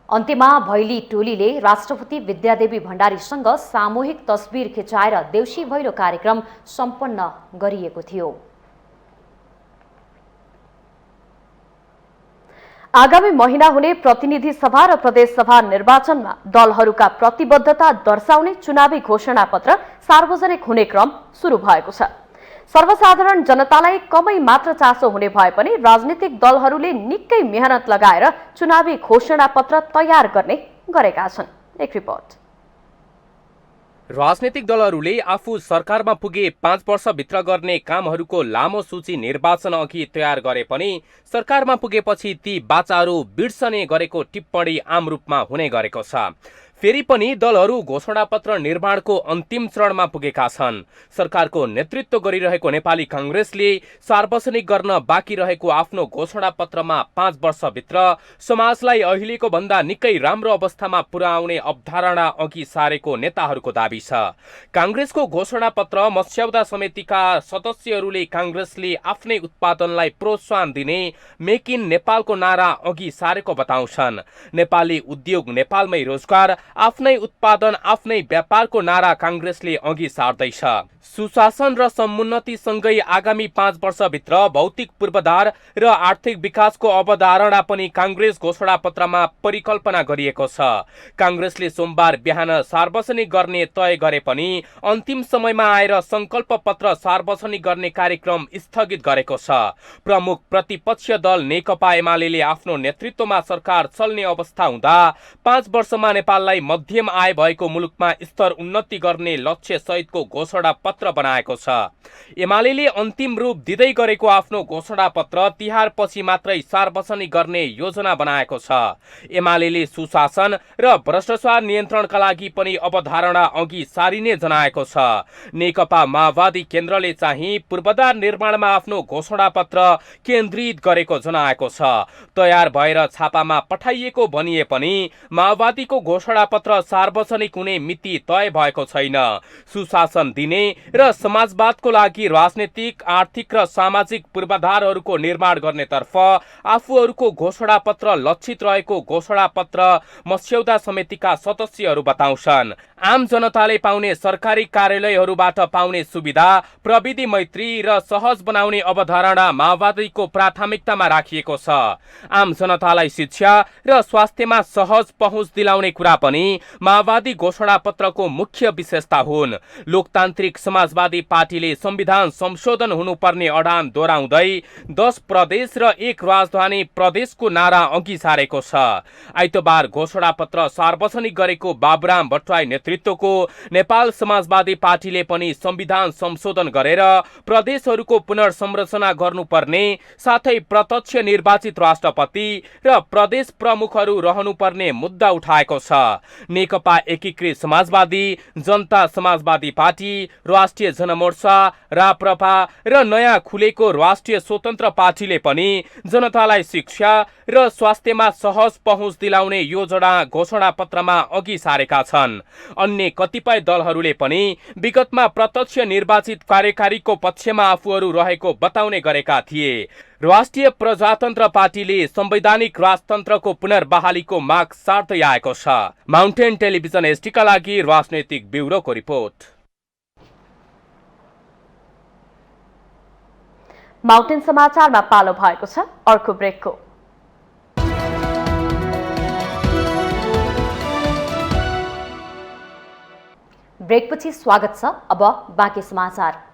अन्त्यमा भैली टोलीले राष्ट्रपति विद्यादेवी भण्डारीसँग सामूहिक तस्बिर खिचाएर देउसी भैलो कार्यक्रम सम्पन्न गरिएको थियो। आगामी महिना हुने प्रतिनिधि सभा र प्रदेश सभा निर्वाचनमा दलहरूका प्रतिबद्धता दर्शाउने चुनावी घोषणा पत्र सार्वजनिक हुने क्रम सुरु भएको छ। सर्वसाधारण जनतालाई कमै मात्र चासो हुने भए पनि राजनीतिक दलहरूले निकै मेहनत लगाएर चुनावी घोषणा पत्र तयार गरेका छन्। एक रिपोर्ट। राजनीतिक दलहरूले आफू सरकारमा पुगे 5 वर्षभित्र गर्ने कामहरूको लामो सूची निर्वाचन अघि तयार गरे पनि सरकारमा पुगेपछि ती बाचाहरू बिर्सने गरेको टिप्पणी आम रूपमा हुने गरेको छ। फेरि पनि दलहरू घोषणापत्र निर्माणको अन्तिम चरणमा पुगेका छन्। सरकारको नेतृत्व गरिरहेको नेपाली कांग्रेसले सार्वजनिक गर्न बाँकी रहेको आफ्नो घोषणापत्रमा 5 वर्षभित्र समाजलाई अहिलेको भन्दा निकै राम्रो अवस्थामा पुर्याउने अवधारणा अघि सारेको नेताहरूको दाबी छ। कांग्रेसको घोषणापत्र मस्यौदा समितिका सदस्यहरूले कांग्रेसले आफ्नै उत्पादनलाई प्रोत्साहन दिने मेक इन नेपालको नारा अघि सारेको बताउँछन्। नेपाली उद्योग नेपालमै रोजगार, आफ्नै उत्पादन आफ्नै व्यापारको नारा कांग्रेसले अघि सार्दैछ। सुशासन र समुन्नतिसँगै आगामी 5 वर्षभित्र भौतिक पूर्वाधार र आर्थिक विकासको अवधारणा पनि कांग्रेस घोषणापत्रमा परिकल्पना गरिएको छ। कांग्रेसले सोमबार बिहान सार्वजनिक गर्ने तय गरे पनि अन्तिम समयमा आएर संकल्प पत्र सार्वजनिक गर्ने कार्यक्रम स्थगित गरेको छ। प्रमुख प्रतिपक्ष दल नेकपा एमाले आफ्नो नेतृत्वमा सरकार चल्ने अवस्था हुँदा 5 वर्षमा नेपाललाई मध्यम आय भएको मुलुकमा स्तर उन्नति गर्ने लक्ष्य सहितको घोषणा पत्र बनाएको छ। एमाले अन्तिम रूप दिँदै गरेको आफ्नो घोषणा पत्र तिहार पछि मात्रै सार्वजनिक गर्ने योजना बनाएको छ। एमाले सुशासन र भ्रष्टाचार नियन्त्रणका लागि पनि अवधारणा अघि सारिने जनाएको छ। नेकपा माओवादी केन्द्रले चाहिँ पूर्वाधार निर्माणमा आफ्नो घोषणा पत्र केन्द्रित गरेको जनाएको छ। तयार भएर छापामा पठाइएको भनिए पनि माओवादीको घोषणा पत्र सार्वजनिक हुने मिति तय भएको छैन। सुशासन दिने र समाजवादको लागि राजनीतिक, आर्थिक र सामाजिक पूर्वाधारहरूको निर्माण गर्नेतर्फ आफूहरूको घोषणा पत्र लक्षित रहेको घोषणा पत्र मस्यौदा समितिका सदस्यहरू बताउँछन्। आम जनताले पाउने सरकारी कार्यालयहरूबाट पाउने सुविधा, प्रविधि मैत्री र सहज बनाउने अवधारणा माओवादीको प्राथमिकतामा राखिएको छ। आम जनतालाई शिक्षा र स्वास्थ्यमा सहज पहुँच दिलाउने कुरा पनि माओवादी घोषणा पत्रको मुख्य विशेषता हुन्। लोकतान्त्रिक समाजवादी पार्टीले संविधान संशोधन हुनुपर्ने अडान दोहोऱ्याउँदै 10 प्रदेश र 1 राजधानी प्रदेशको नारा अघि सारेको छ। आइतबार घोषणापत्र सार्वजनिक गरेको बाबुराम भट्टराई नेतृत्वको नेपाल समाजवादी पार्टीले पनि संविधान संशोधन गरेर प्रदेशहरूको पुनर्संरचना गर्नुपर्ने साथै प्रत्यक्ष निर्वाचित राष्ट्रपति र प्रदेश प्रमुखहरू रहनुपर्ने मुद्दा उठाएको छ। नेकपा एकीकृत समाजवादी, जनता समाजवादी पार्टी, राष्ट्रिय जनमोर्चा, राप्रपा र नयाँ खुलेको राष्ट्रिय स्वतन्त्र पार्टीले पनि जनतालाई शिक्षा र स्वास्थ्यमा सहज पहुँच दिलाउने योजना घोषणापत्रमा अघि सारेका छन्। अन्य कतिपय दलहरूले पनि विगतमा प्रत्यक्ष निर्वाचित कार्यकारीको पक्षमा आफूहरू रहेको बताउने गरेका थिए। राष्ट्रिय प्रजातन्त्र पार्टीले संवैधानिक राजतन्त्रको पुनर्बहालीको माग सार्दै आएको छ। माउन्टेन टेलिभिजन एसटीका लागि राजनैतिक ब्युरोको रिपोर्ट। माउन्टेन समाचारमा पालो भएको छ अर्को ब्रेकको। ब्रेकपछि स्वागत छ। अब बाँकी समाचार।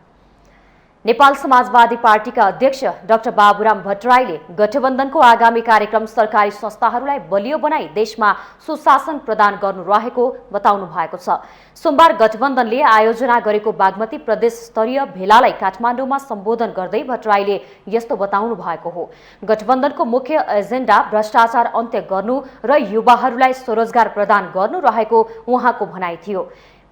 नेपाल समाजवादी पार्टीका अध्यक्ष डाक्टर बाबुराम भट्टराईले गठबन्धनको आगामी कार्यक्रम सरकारी संस्थाहरूलाई बलियो बनाई देशमा सुशासन प्रदान गर्नु रहेको बताउनु भएको छ। सोमबार गठबन्धनले आयोजना गरेको बागमती प्रदेश स्तरीय भेलालाई काठमाडौँमा सम्बोधन गर्दै भट्टराईले यस्तो बताउनु भएको हो। गठबन्धनको मुख्य एजेन्डा भ्रष्टाचार अन्त्य गर्नु र युवाहरूलाई स्वरोजगार प्रदान गर्नु रहेको उहाँको भनाइ थियो।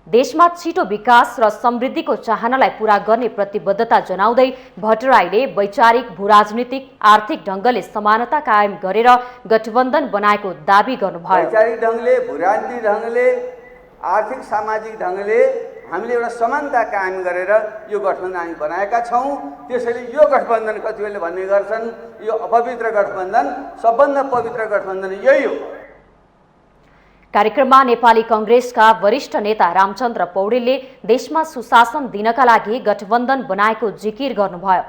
देशमा छिटो विकास र समृद्धिको चाहनालाई पूरा गर्ने प्रतिबद्धता जनाउँदै भट्टराईले वैचारिक, भूराजनीतिक, आर्थिक ढङ्गले समानता कायम गरेर गठबन्धन बनाएको दावी गर्नुभयो। वैचारिक ढङ्गले, भूराजनीतिक ढङ्गले, आर्थिक सामाजिक ढङ्गले हामीले एउटा समानता कायम गरेर यो गठबन्धन हामी बनाएका छौँ। त्यसैले यो गठबन्धन कतिले भन्ने गर्छन् यो अपवित्र गठबन्धन, सबभन्दा पवित्र गठबन्धन यही हो। कार्यक्रममा नेपाली कांग्रेसका वरिष्ठ नेता रामचन्द्र पौडेलले देशमा सुशासन दिनका लागि गठबन्धन बनाएको जिकिर गर्नुभयो।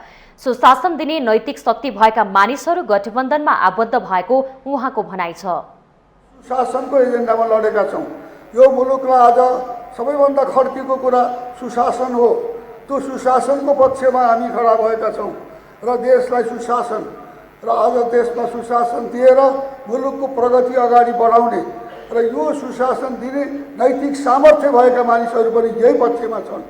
सुशासन दिने नैतिक शक्ति भएका मानिसहरू गठबन्धनमा आबद्ध भएको उहाँको भनाइ छ। सुशासनको एजेन्डामा लडेका छौँ। यो मुलुकलाई आज सबैभन्दा खड्कीको कुरा सुशासन हो। त्यो सुशासनको पक्षमा हामी खडा भएका छौँ र देशलाई सुशासन र आज देशमा सुशासन दिएर मुलुकको प्रगति अगाडि बढाउने र यो सुशासन दिने नैतिक सामर्थ्य भएका मानिसहरू पनि यही पक्षमा छन्।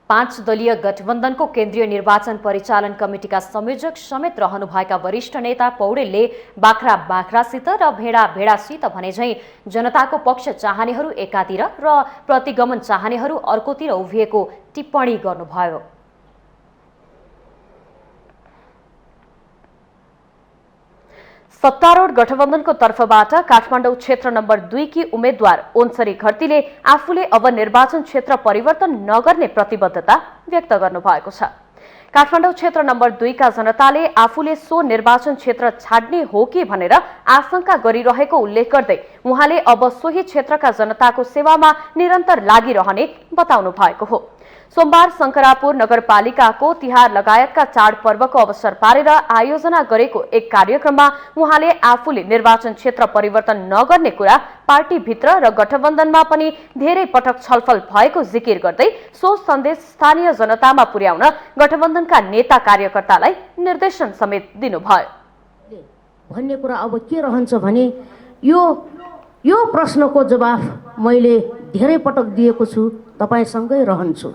5 दलीय गठबन्धनको केन्द्रीय निर्वाचन परिचालन कमिटिका संयोजक समेत रहनुभएका वरिष्ठ नेता पौडेलले बाख्रा बाख्रासित र भेडा भेडासित भने झैं जनताको पक्ष चाहनेहरू एकातिर र प्रतिगमन चाहनेहरू अर्कोतिर उभिएको टिप्पणी गर्नुभयो। सत्तारूढ गठबन्धनको तर्फबाट काठमाडौँ क्षेत्र नम्बर 2 की उम्मेद्वार ओन्सरी घरतीले आफूले अब निर्वाचन क्षेत्र परिवर्तन नगर्ने प्रतिबद्धता व्यक्त गर्नुभएको छ। काठमाडौँ क्षेत्र नम्बर 2 का जनताले आफूले सो निर्वाचन क्षेत्र छाड्ने हो कि भनेर आशंका गरिरहेको उल्लेख गर्दै उहाँले अब सोही क्षेत्रका जनताको सेवामा निरन्तर लागिरहने बताउनु भएको हो। सोमबार शंकरापुर नगरपालिकाको तिहार लगायतका चाडपर्वको अवसर पारेर आयोजना गरेको एक कार्यक्रममा उहाँले आफूले निर्वाचन क्षेत्र परिवर्तन नगर्ने कुरा पार्टीभित्र र गठबन्धनमा पनि धेरै पटक छलफल भएको जिकिर गर्दै सो सन्देश स्थानीय जनतामा पुर्याउन गठबन्धनका नेता कार्यकर्तालाई निर्देशन समेत दिनुभयो। भन्ने कुरा अब के रहन्छ भने यो प्रश्नको जवाफ मैले धेरै पटक दिएको छु, तपाईसँगै रहन्छु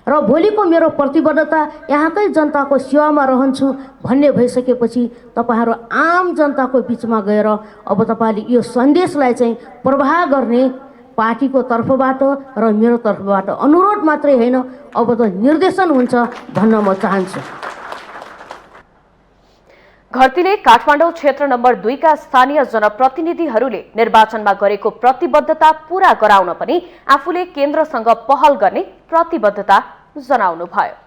र भोलिको मेरो प्रतिबद्धता यहाँकै जनताको सेवामा रहन्छु भन्ने भइसकेपछि तपाईहरू आम जनताको बीचमा गएर अब तपाईले यो सन्देशलाई चाहिँ प्रवाह गर्ने पार्टीको तर्फबाट र मेरो तर्फबाट अनुरोध मात्रै हैन, अब त निर्देशन हुन्छ भन्न म चाहन्छु। घरतीले काठमाडौँ क्षेत्र नम्बर 2 का स्थानीय जनप्रतिनिधिहरूले निर्वाचनमा गरेको प्रतिबद्धता पूरा गराउन पनि आफूले केन्द्रसँग पहल गर्ने प्रतिबद्धता जनाउनुभयो।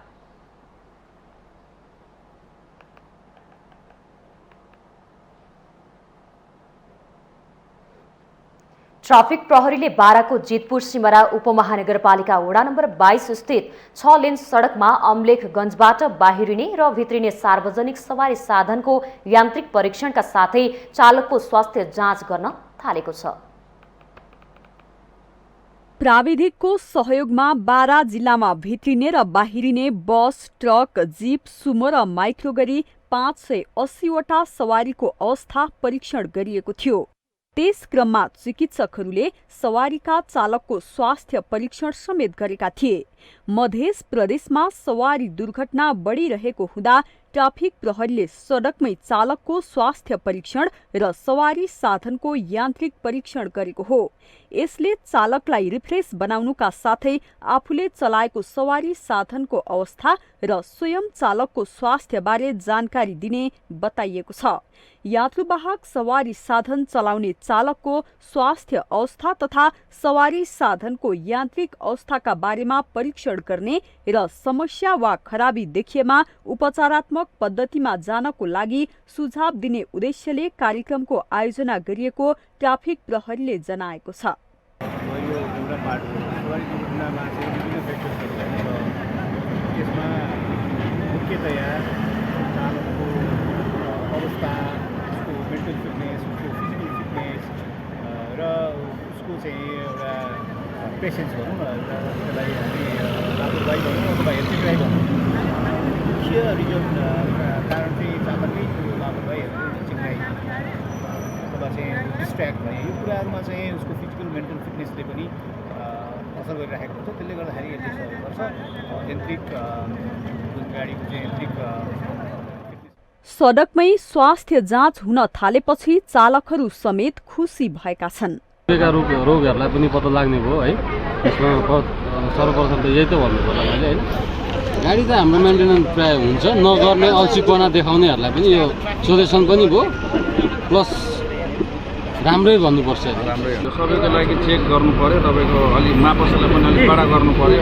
ट्राफिक प्रहरीले बाराको जितपुर सिमरा उपमहानगरपालिका वडा नम्बर 22 स्थित 6 लेन सडकमा अम्लेखगञ्जबाट बाहिरिने र भित्रिने सार्वजनिक सवारी साधनको यान्त्रिक परीक्षणका साथै चालकको स्वास्थ्य जाँच गर्न थालेको छ। प्राविधिकको सहयोगमा बारा जिल्लामा भित्रिने र बाहिरिने बस, ट्रक, जीप, सुमो र माइक्रो गरी 580वटा सवारीको अवस्था परीक्षण गरिएको थियो। त्यस क्रममा चिकित्सकहरूले सवारीका चालकको स्वास्थ्य परीक्षण समेत गरेका थिए। मध्य प्रदेशमा सवारी दुर्घटना बढिरहेको हुँदा ट्राफिक प्रहरीले सडकमै चालकको स्वास्थ्य परीक्षण र सवारी साधनको यान्त्रिक परीक्षण गरेको हो। यसले चालकलाई रिफ्रेस बनाउनुका साथै आफूले चलाएको सवारी साधनको अवस्था र स्वयं चालकको स्वास्थ्यबारे जानकारी दिने बताइएको छ। यात्रुवाहक सवारी साधन चलाउने चालकको स्वास्थ्य अवस्था तथा सवारी साधनको यान्त्रिक अवस्थाका बारेमा परीक्षण गर्ने र समस्या वा खराबी देखिएमा उपचारात्मक पद्धतिमा जानको लागि सुझाव दिने उद्देश्यले कार्यक्रमको आयोजना गरिएको ट्राफिक प्रहरीले जनाएको छ। मेन्टल फिटनेस, उसको फिजिकल फिटनेस र उसको चाहिँ एउटा पेसेन्स भनौँ न, त्यसलाई हामी लापरवाही भनौँ अथवा हेल्थी ड्राइभ भनौँ। मुख्य रिजन कारण चाहिँ चालककै त्यो लापरवाहीहरू चिन्नाइ अथवा चाहिँ डिस्ट्र्याक्ट हुने यो कुराहरूमा चाहिँ उसको फिजिकल मेन्टल फिटनेसले पनि असर गरिरहेको हुन्छ। त्यसले गर्दाखेरि यसले सहयोग गर्छ। यान्त्रिक गाडीको चाहिँ यान्त्रिक सडकमै स्वास्थ्य जाँच हुन थालेपछि चालकहरू समेत खुसी भएका छन्। रोगहरूलाई पनि पत्ता लाग्ने भयो है। त्यसमा सर्वप्रथम त यही त भन्नु पर्ला मैले हैन। गाडी त हाम्रो मेन्टेनेन्स प्राय हुन्छ, नगर्ने अल्छीपना देखाउनेहरूलाई पनि यो सजेसन पनि भयो, प्लस राम्रै भन्नुपर्छ। राम्रै सबैको लागि चेक गर्नु पर्यो। तपाईँको अलि मापसलाई पनि अलिक कडा गर्नु पर्यो।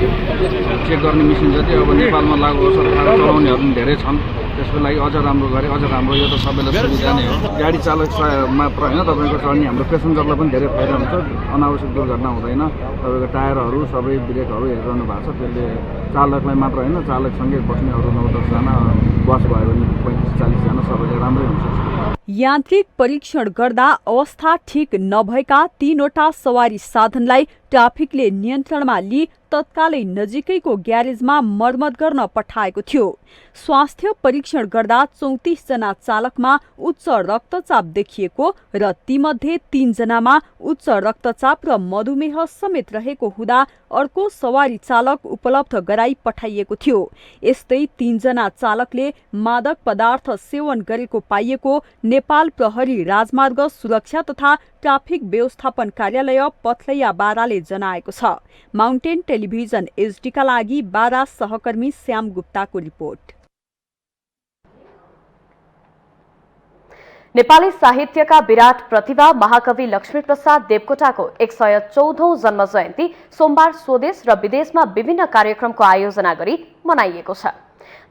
चेक गर्ने मेसिन जति अब नेपालमा लागु असर चलाउनेहरू पनि धेरै छन्। त्यसको लागि अझ राम्रो गरे अझ राम्रो। यो त सबैलाई सुविधा नै हो। गाडी चालक मात्र होइन, तपाईँको चढ्ने हाम्रो पेसेन्जरलाई पनि धेरै फाइदा हुन्छ। अनावश्यक दुर्घटना हुँदैन। तपाईँको टायरहरू सबै ब्रेकहरू हेरिरहनु भएको छ। त्यसले चालकलाई मात्र होइन, चालकसँगै बस्नेहरू 9-10 जना, बस भयो भने 35-40 जना सबैले राम्रै हुन्छ। यान्त्रिक परीक्षण गर्दा अवस्था ठिक नभएका 3वटा सवारी साधनलाई ट्राफिकले नियन्त्रणमा लिई तत्कालै नजिकैको ग्यारेजमा मर्मत गर्न पठाएको थियो। स्वास्थ्य परीक्षण गर्दा 34 जना चालकमा उच्च रक्तचाप देखिएको र तीमध्ये 3 जनामा उच्च रक्तचाप र मधुमेह समेत रहेको हुँदा अर्को सवारी चालक उपलब्ध गराई पठाइएको थियो। यस्तै 3 जना चालकले मादक पदार्थ सेवन गरेको पाइएको नेपाल प्रहरी राजमार्ग सुरक्षा तथा ट्राफिक व्यवस्थापन कार्यालय पथलैया बाराले जनाएको छ। माउन्टेन टेलिभिजन एचडीका लागि बारा सहकर्मी श्याम गुप्ताको रिपोर्ट। नेपाली साहित्यका विराट प्रतिभा महाकवि लक्ष्मीप्रसाद देवकोटाको 114औं जन्म जयन्ती सोमबार स्वदेश र विदेशमा विभिन्न कार्यक्रमको आयोजना गरी मनाइएको छ।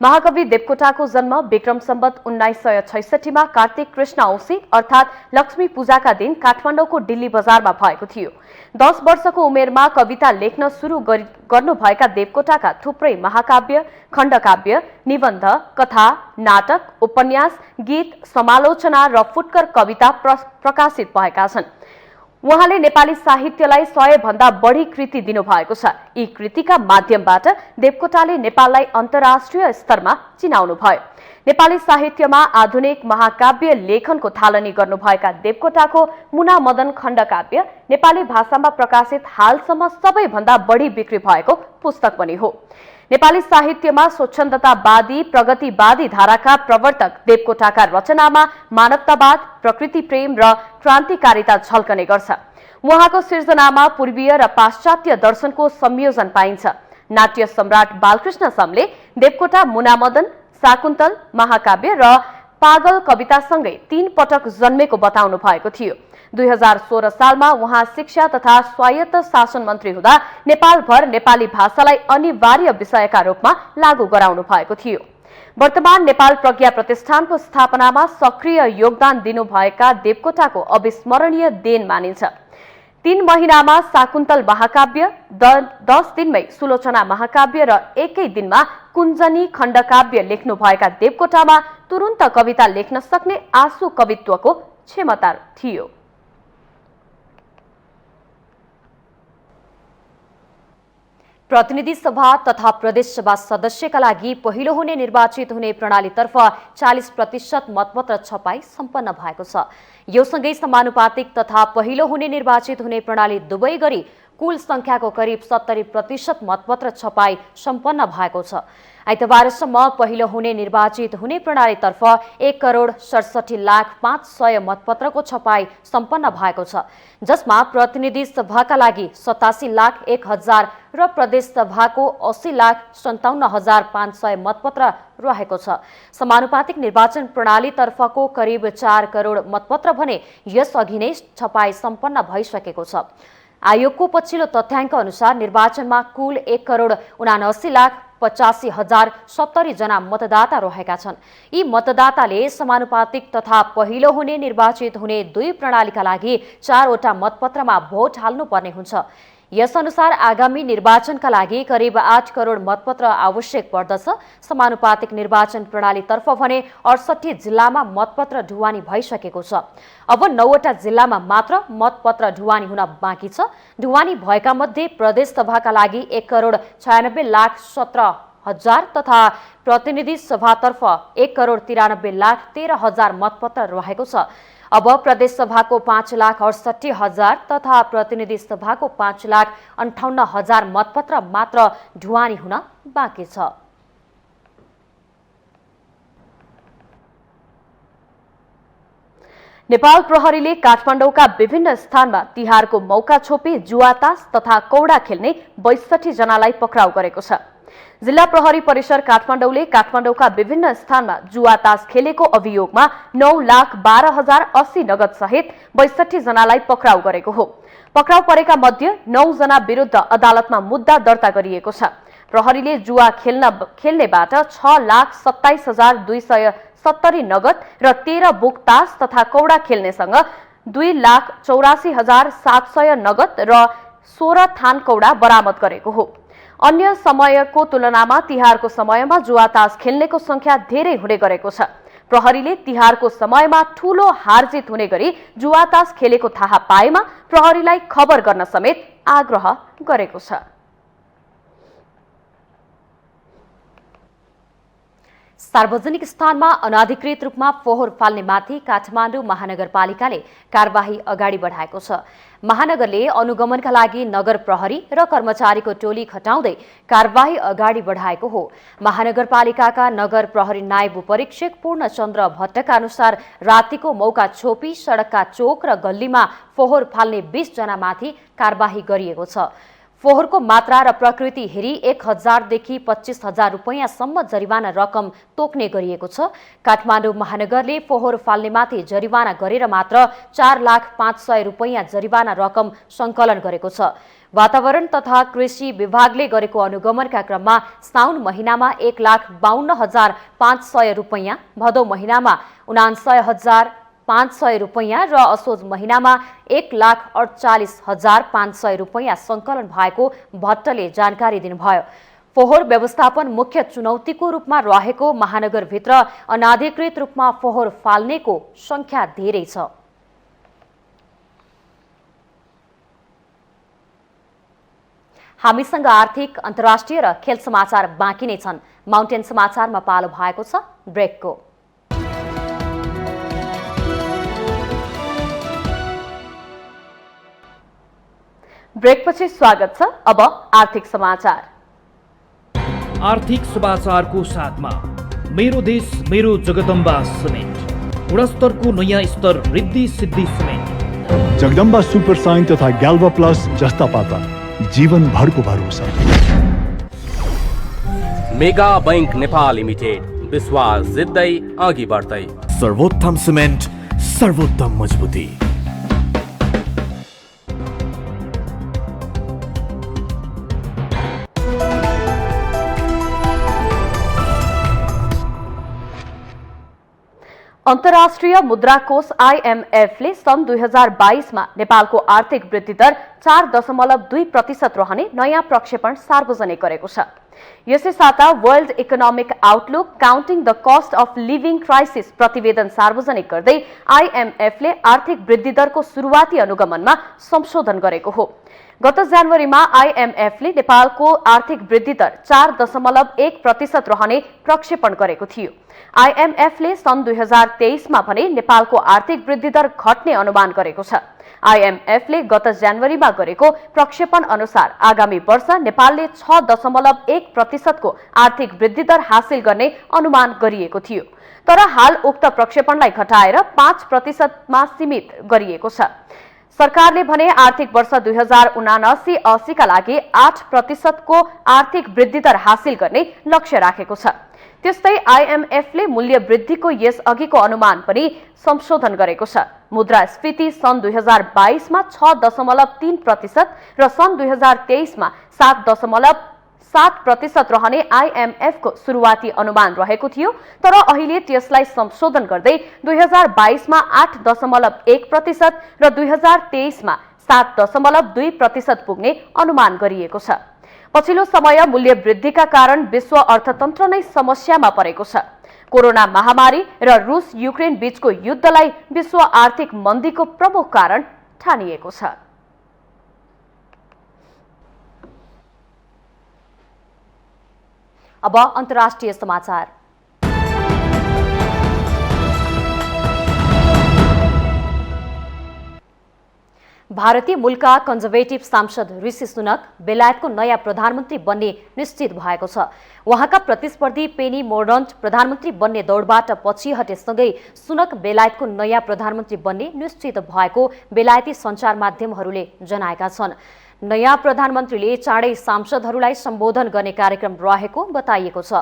महाकवि देवकोटाको जन्म विक्रम सम्वत 1966 मा कार्तिक कृष्ण औँसी अर्थात लक्ष्मी पूजाका दिन काठमाडौँको डिल्ली बजारमा भएको थियो। 10 वर्षको उमेरमा कविता लेख्न सुरु गर्नुभएका देवकोटाका थुप्रै महाकाव्य, खण्डकाव्य, निबन्ध, कथा, नाटक, उपन्यास, गीत, समालोचना र फुटकर कविता प्रकाशित भएका छन्। उहाँले नेपाली साहित्यलाई 100 भन्दा बढी कृति दिनुभएको छ। यी कृतिका माध्यमबाट देवकोटाले नेपाललाई अन्तर्राष्ट्रिय स्तरमा चिनाउनु भयो। नेपाली साहित्यमा आधुनिक महाकाव्य लेखनको थालनी गर्नुभएका देवकोटाको मुना मदन खण्डकाव्य नेपाली भाषामा प्रकाशित हालसम्म सबैभन्दा बढी बिक्री भएको पुस्तक पनि हो। नेपाली साहित्यमा स्वच्छन्दतावादी, प्रगतिवादी धाराका प्रवर्तक देवकोटाका रचनामा मानवतावाद, प्रकृति प्रेम र क्रान्तिकारिता झल्कने गर्छ। उहाँको सिर्जनामा पूर्वीय र पाश्चात्य दर्शनको संयोजन पाइन्छ। नाट्य सम्राट बालकृष्ण समले देवकोटा मुनामदन, शाकुन्तल, महाकाव्य र पागल कवितासँगै 3 पटक जन्मेको बताउनु भएको थियो। 2016 सालमा उहाँ शिक्षा तथा स्वायत्त शासन मन्त्री हुँदा नेपालभर नेपाली भाषालाई अनिवार्य विषयका रूपमा लागू गराउनु भएको थियो। वर्तमान नेपाल प्रज्ञा प्रतिष्ठानको स्थापनामा सक्रिय योगदान दिनुभएका देवकोटाको अविस्मरणीय देन मानिन्छ। 3 महिनामा शाकुन्तल महाकाव्य, 10 दिनमै सुलोचना महाकाव्य र एकै दिनमा कुञ्जनी खण्डकाव्य लेख्नुभएका देवकोटामा तुरुन्त कविता लेख्न सक्ने आँसु कवित्वको क्षमता थियो। प्रतिनिधि सभा तथा प्रदेश सभा सदस्यका लागि पहिलो हुने निर्वाचित हुने प्रणालीतर्फ 40% मतपत्र छपाई सम्पन्न भएको छ। यो सँगै समानुपातिक तथा पहिलो हुने निर्वाचित हुने प्रणाली दुवै गरी कुल संख्याको करिब 70% मतपत्र छपाई सम्पन्न भएको छ। आइतबारसम्म पहिलो हुने निर्वाचित हुने प्रणालीतर्फ 1,67,500,000 मतपत्रको छपाई सम्पन्न भएको छ, जसमा प्रतिनिधि सभाका लागि 87,01,000 र प्रदेश सभाको 80,57,500 मतपत्र रहेको छ। समानुपातिक निर्वाचन प्रणालीतर्फको करिब 4 करोड मतपत्र भने यसअघि नै छपाई सम्पन्न भइसकेको छ। आयोगको पछिल्लो तथ्याङ्क अनुसार निर्वाचनमा कुल 1,79,85,070 जना मतदाता रहेका छन्। यी मतदाताले समानुपातिक तथा पहिलो हुने निर्वाचित हुने दुई प्रणालीका लागि 4 वटा मतपत्रमा भोट हाल्नुपर्ने हुन्छ। यसअनुसार आगामी निर्वाचनका लागि करिब 8 करोड मतपत्र आवश्यक पर्दछ। समानुपातिक निर्वाचन प्रणालीतर्फ भने 68 जिल्लामा मतपत्र ढुवानी भइसकेको छ। अब 9 वटा जिल्लामा मात्र मतपत्र ढुवानी हुन बाँकी छ। ढुवानी भएका मध्ये प्रदेश सभाका लागि 1,96,17,000 तथा प्रतिनिधि सभातर्फ 1,93,13,000 मतपत्र रहेको छ। अब प्रदेश सभाको 5,68,000 तथा प्रतिनिधि सभाको 5,58,000 मतपत्र मात्र ढुवानी हुन बाँकी छ। नेपाल प्रहरीले काठमाडौँका विभिन्न स्थानमा तिहारको मौका छोपी जुवातास तथा कौडा खेल्ने 62 जनालाई पक्राउ गरेको छ। जिल्ला प्रहरी परिसर काठमाडौँले काठमाडौँका विभिन्न स्थानमा जुवातास खेलेको अभियोगमा 9,12,080 नगद सहित 62 जनालाई पक्राउ गरेको हो। पक्राउ परेका मध्ये 9 जना विरुद्ध अदालतमा मुद्दा दर्ता गरिएको छ। प्रहरीले जुवा खेल्नेबाट 6,27,270 नगद र 13 बुक तास तथा कौडा खेल्नेसँग 2,84,700 नगद र 16 थान कौडा बरामद गरेको हो। अन्य समयको तुलनामा तिहारको समयमा जुवातास खेल्नेको संख्या धेरै हुने गरेको छ। प्रहरीले तिहारको समयमा ठूलो हारजित हुने गरी जुवातास खेलेको थाहा पाएमा प्रहरीलाई खबर गर्न समेत आग्रह गरेको छ। सार्वजनिक स्थानमा अनाधिकृत रूपमा फोहोर फाल्नेमाथि काठमाडौँ महानगरपालिकाले कारबाही अगाडि बढाएको छ। महानगरले अनुगमनका लागि नगर प्रहरी र कर्मचारीको टोली खटाउँदै कारबाही अगाडि बढाएको हो। महानगरपालिकाका नगर प्रहरी नायब उपरीक्षक पूर्णचन्द्र भट्टका अनुसार रातिको मौका छोपी सडकका चोक र गल्लीमा फोहोर फाल्ने 20 जनामाथि कारबाही गरिएको छ। फोहोरको मात्रा र प्रकृति हेरी 1,000 देखि 25,000 रुपैयाँसम्म जरिवाना रकम तोक्ने गरिएको छ। काठमाडौँ महानगरले फोहोर फाल्नेमाथि जरिवाना गरेर मात्र 4,500,000 रुपैयाँ जरिवाना रकम सङ्कलन गरेको छ। वातावरण तथा कृषि विभागले गरेको अनुगमनका क्रममा साउन महिनामा 1,52,500 रुपैयाँ, भदौ महिनामा 49,500 रुपैयाँ र असोज महिनामा 1,48,500 रुपैयाँ सङ्कलन भएको भट्टले जानकारी दिनुभयो। फोहोर व्यवस्थापन मुख्य चुनौतीको रूपमा रहेको महानगरभित्र अनाधिकृत रूपमा फोहोर फाल्नेको संख्या धेरै छ। हामीसँग आर्थिक, अन्तर्राष्ट्रिय र खेल समाचार बाँकी नै छन्। माउन्टेन समाचारमा पालो भएको छ ब्रेकको। ब्रेकपछि स्वागत छ। अब आर्थिक समाचार। आर्थिक समाचारको साथमा मेरो देश मेरो जगदम्बा सिमेन्ट, गुणस्तरको नयाँ स्तर Riddhi Siddhi cement, Jagadamba super sign तथा ग्याल्भा प्लस जस्ता पाता जीवनभरको भरोसा। मेगा बैंक नेपाल लिमिटेड, विश्वास जित्दै अघि बढ्दै। सर्वोत्तम सिमेन्ट, सर्वोत्तम मजबुती। अन्तर्राष्ट्रिय मुद्रा कोष IMF ले सन् 2022 मा नेपालको आर्थिक वृद्धि दर 4.2% रहने नयाँ प्रक्षेपण सार्वजनिक गरेको छ। यसै साता world economic outlook counting the cost of living crisis प्रतिवेदन सार्वजनिक गर्दै आईएमएफले आर्थिक वृद्धि दरको सुरुवाती अनुगमनमा संशोधन गरेको हो। गत जनवरीमा आईएमएफले नेपालको आर्थिक वृद्धि दर 4.1% रहने प्रक्षेपण गरेको थियो। आईएमएफले सन् 2023 मा भने नेपालको आर्थिक वृद्धि दर घट्ने अनुमान गरेको छ। आईएमएफले गत जनवरीमा गरेको प्रक्षेपण अनुसार आगामी वर्ष नेपालले 6.1% को आर्थिक वृद्धि दर हासिल गर्ने अनुमान गरिएको थियो। तर हाल उक्त प्रक्षेपणलाई घटाएर 5% मा सीमित गरिएको छ। सरकारले भने आर्थिक वर्ष 2079-80 का लागि 8% को आर्थिक वृद्धि दर हासिल गर्ने लक्ष्य राखेको छ। त्यस्तै आईएमएफले मूल्य वृद्धिको यस अघिको अनुमान पनि संशोधन गरेको छ। मुद्रास्फीति सन् 2022 मा 6.3% र सन् 2023 मा 7.7% रहने आईएमएफको सुरुवाती अनुमान रहेको थियो। तर अहिले त्यसलाई संशोधन गर्दै 2022 मा 8.1% र 2023 मा 7.2% पुग्ने अनुमान गरिएको छ। पछिल्लो समय मूल्य वृद्धिका कारण विश्व अर्थतन्त्र नै समस्यामा परेको छ। कोरोना महामारी र रुस युक्रेन बीचको युद्धलाई विश्व आर्थिक मन्दीको प्रमुख कारण ठानिएको छ। अब अन्तर्राष्ट्रिय समाचार। भारतीय मूलका कन्जर्भेटिभ सांसद ऋषि सुनक बेलायतको नयाँ प्रधानमन्त्री बन्ने निश्चित भएको छ। उहाँका प्रतिस्पर्धी पेनी मोर्डन्ट प्रधानमन्त्री बन्ने दौडबाट पछि हटेसँगै सुनक बेलायतको नयाँ प्रधानमन्त्री बन्ने निश्चित भएको बेलायती सञ्चार माध्यमहरूले जनाएका छन्। नयाँ प्रधानमन्त्रीले चाँडै सांसदहरूलाई सम्बोधन गर्ने कार्यक्रम रहेको बताइएको छ।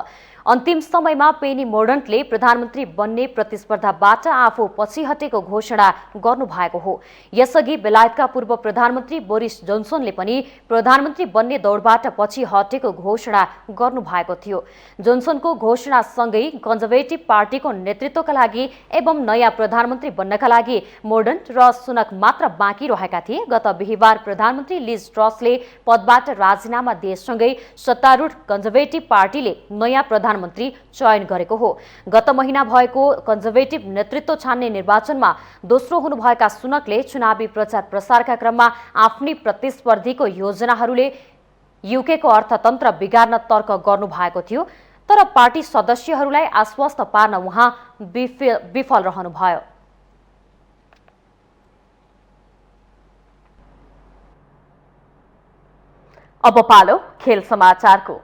अन्तिम समयमा पेनी मोर्डन्टले प्रधानमन्त्री बन्ने प्रतिस्पर्धाबाट आफू पछि हटेको घोषणा गर्नुभएको हो। यसअघि बेलायतका पूर्व प्रधानमन्त्री बोरिस जोन्सनले पनि प्रधानमन्त्री बन्ने दौडबाट पछि हटेको घोषणा गर्नुभएको थियो। जोन्सनको घोषणासँगै कन्जर्भेटिभ पार्टीको नेतृत्वका लागि एवं नयाँ प्रधानमन्त्री बन्नका लागि मोर्डन्ट र सुनक मात्र बाँकी रहेका थिए। गत बिहिबार प्रधानमन्त्री लिज ट्रसले पदबाट राजीनामा दिएसँगै सत्तारूढ कन्जर्भेटिभ पार्टीले नयाँ प्रधानमन्त्री चयन गरेको हो। गत महिना भएको कन्जर्भेटिभ नेतृत्व छान्ने निर्वाचनमा दोस्रो हुनुभएका सुनकले चुनावी प्रचार प्रसारका क्रममा आफ्नै प्रतिस्पर्धीको योजनाहरूले युकेको अर्थतन्त्र बिगार्न तर्क गर्नुभएको थियो। तर पार्टी सदस्यहरूलाई आश्वस्त पार्न उहाँ विफल रहनुभयो। अब पालो खेल समाचारको।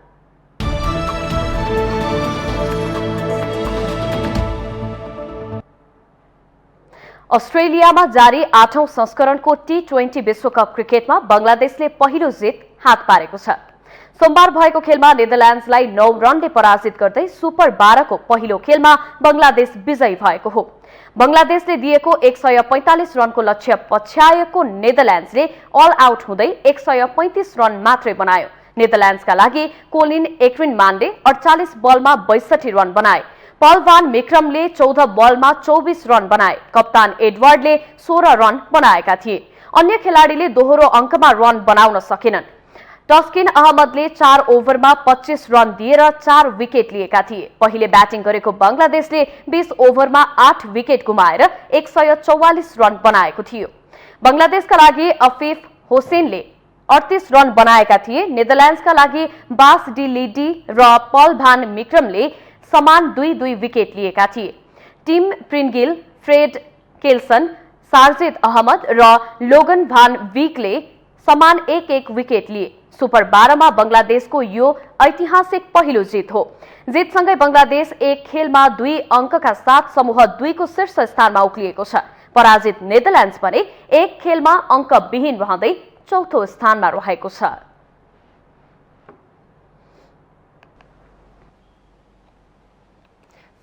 अस्ट्रेलियामा जारी 8औं संस्करणको T20 विश्वकप क्रिकेटमा बंगलादेशले पहिलो जित हात पारेको छ। सोमबार भएको खेलमा नेदरल्यान्ड्सलाई 9 रनले पराजित गर्दै सुपर 12 को पहिलो खेलमा बंगलादेश विजयी भएको हो। बंगलादेशले दिएको 145 रनको लक्ष्य पछ्याएको नेदरल्यान्ड्सले अल आउट हुँदै 135 रन मात्रै बनायो। नेदरल्यान्ड्सका लागि कोलिन एक्रिनमानले 48 बलमा 62 रन बनाए। पल भान मिक्रमले 14 बलमा 24 रन बनाए। कप्तान एडवर्डले 16 रन बनाएका थिए। अन्य खेलाडीले दोहोरो अङ्कमा रन बनाउन सकेनन्। तस्किन अहमदले 4 ओभरमा 25 रन दिएर 4 विकेट लिएका थिए। पहिले ब्याटिङ गरेको बंगलादेशले 20 ओभरमा 8 विकेट गुमाएर 144 रन बनाएको थियो। बंगलादेशका लागि अफिफ होसेनले 38 रन बनाएका थिए। नेदरल्यान्ड्सका लागि बास डी लिडी र पल भान मिक्रमले समान 2-2 विकेट लिएका थिए। टिम प्रिन्गिल, फ्रेड केल्सन, सार्जिद अहमद र लोगन भान विकले समान 1-1 विकेट लिए। सुपर 12 मा बंगलादेशको यो ऐतिहासिक पहिलो जित हो। जितसँगै बंगलादेश एक खेलमा 2 अङ्कका साथ समूह 2 को शीर्ष स्थानमा उक्लिएको छ। पराजित नेदरल्यान्ड्स भने एक खेलमा अङ्क विहीन रहँदै चौथो स्थानमा रहेको छ।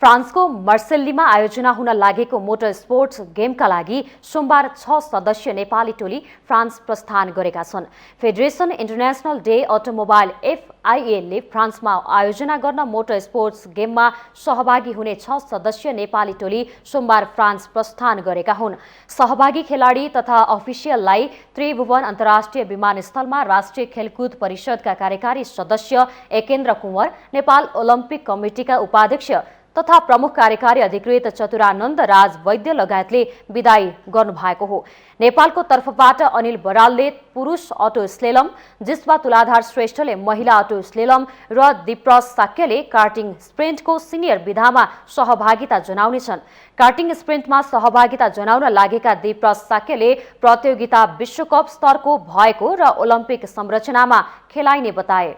फ्रान्सको मार्सेल्लीमा आयोजना हुन लागेको मोटर स्पोर्ट्स गेमका लागि सोमबार 6 सदस्यीय नेपाली टोली फ्रान्स प्रस्थान गरेका छन्। Federation international day automobile FIA ले फ्रान्समा आयोजना गर्न मोटर स्पोर्ट्स गेममा सहभागी हुने 6 सदस्यीय नेपाली टोली सोमबार फ्रान्स प्रस्थान गरेका हुन्। सहभागी खेलाडी तथा अफिसियललाई त्रिभुवन अन्तर्राष्ट्रिय विमानस्थलमा राष्ट्रिय खेलकुद परिषदका कार्यकारी सदस्य एकेन्द्र कुँवर, नेपाल ओलम्पिक कमिटिका उपाध्यक्ष तथा प्रमुख कार्यकारी अधिकृत चतुरानन्द राज वैद्य लगायतले विदाई गर्नुभएको हो। नेपालको तर्फबाट अनिल बरालले पुरुष अटो स्लेलम, जिस्वा तुलाधार श्रेष्ठले महिला अटो स्लेलम र दिप्रस साक्यले कार्टिङ स्प्रिन्टको सिनियर विधामा सहभागिता जनाउनेछन्। कार्टिङ स्प्रिन्टमा सहभागिता जनाउन लागेका दिप्रस साक्यले प्रतियोगिता विश्वकप स्तरको भएको र ओलम्पिक संरचनामा खेलाइने बताए।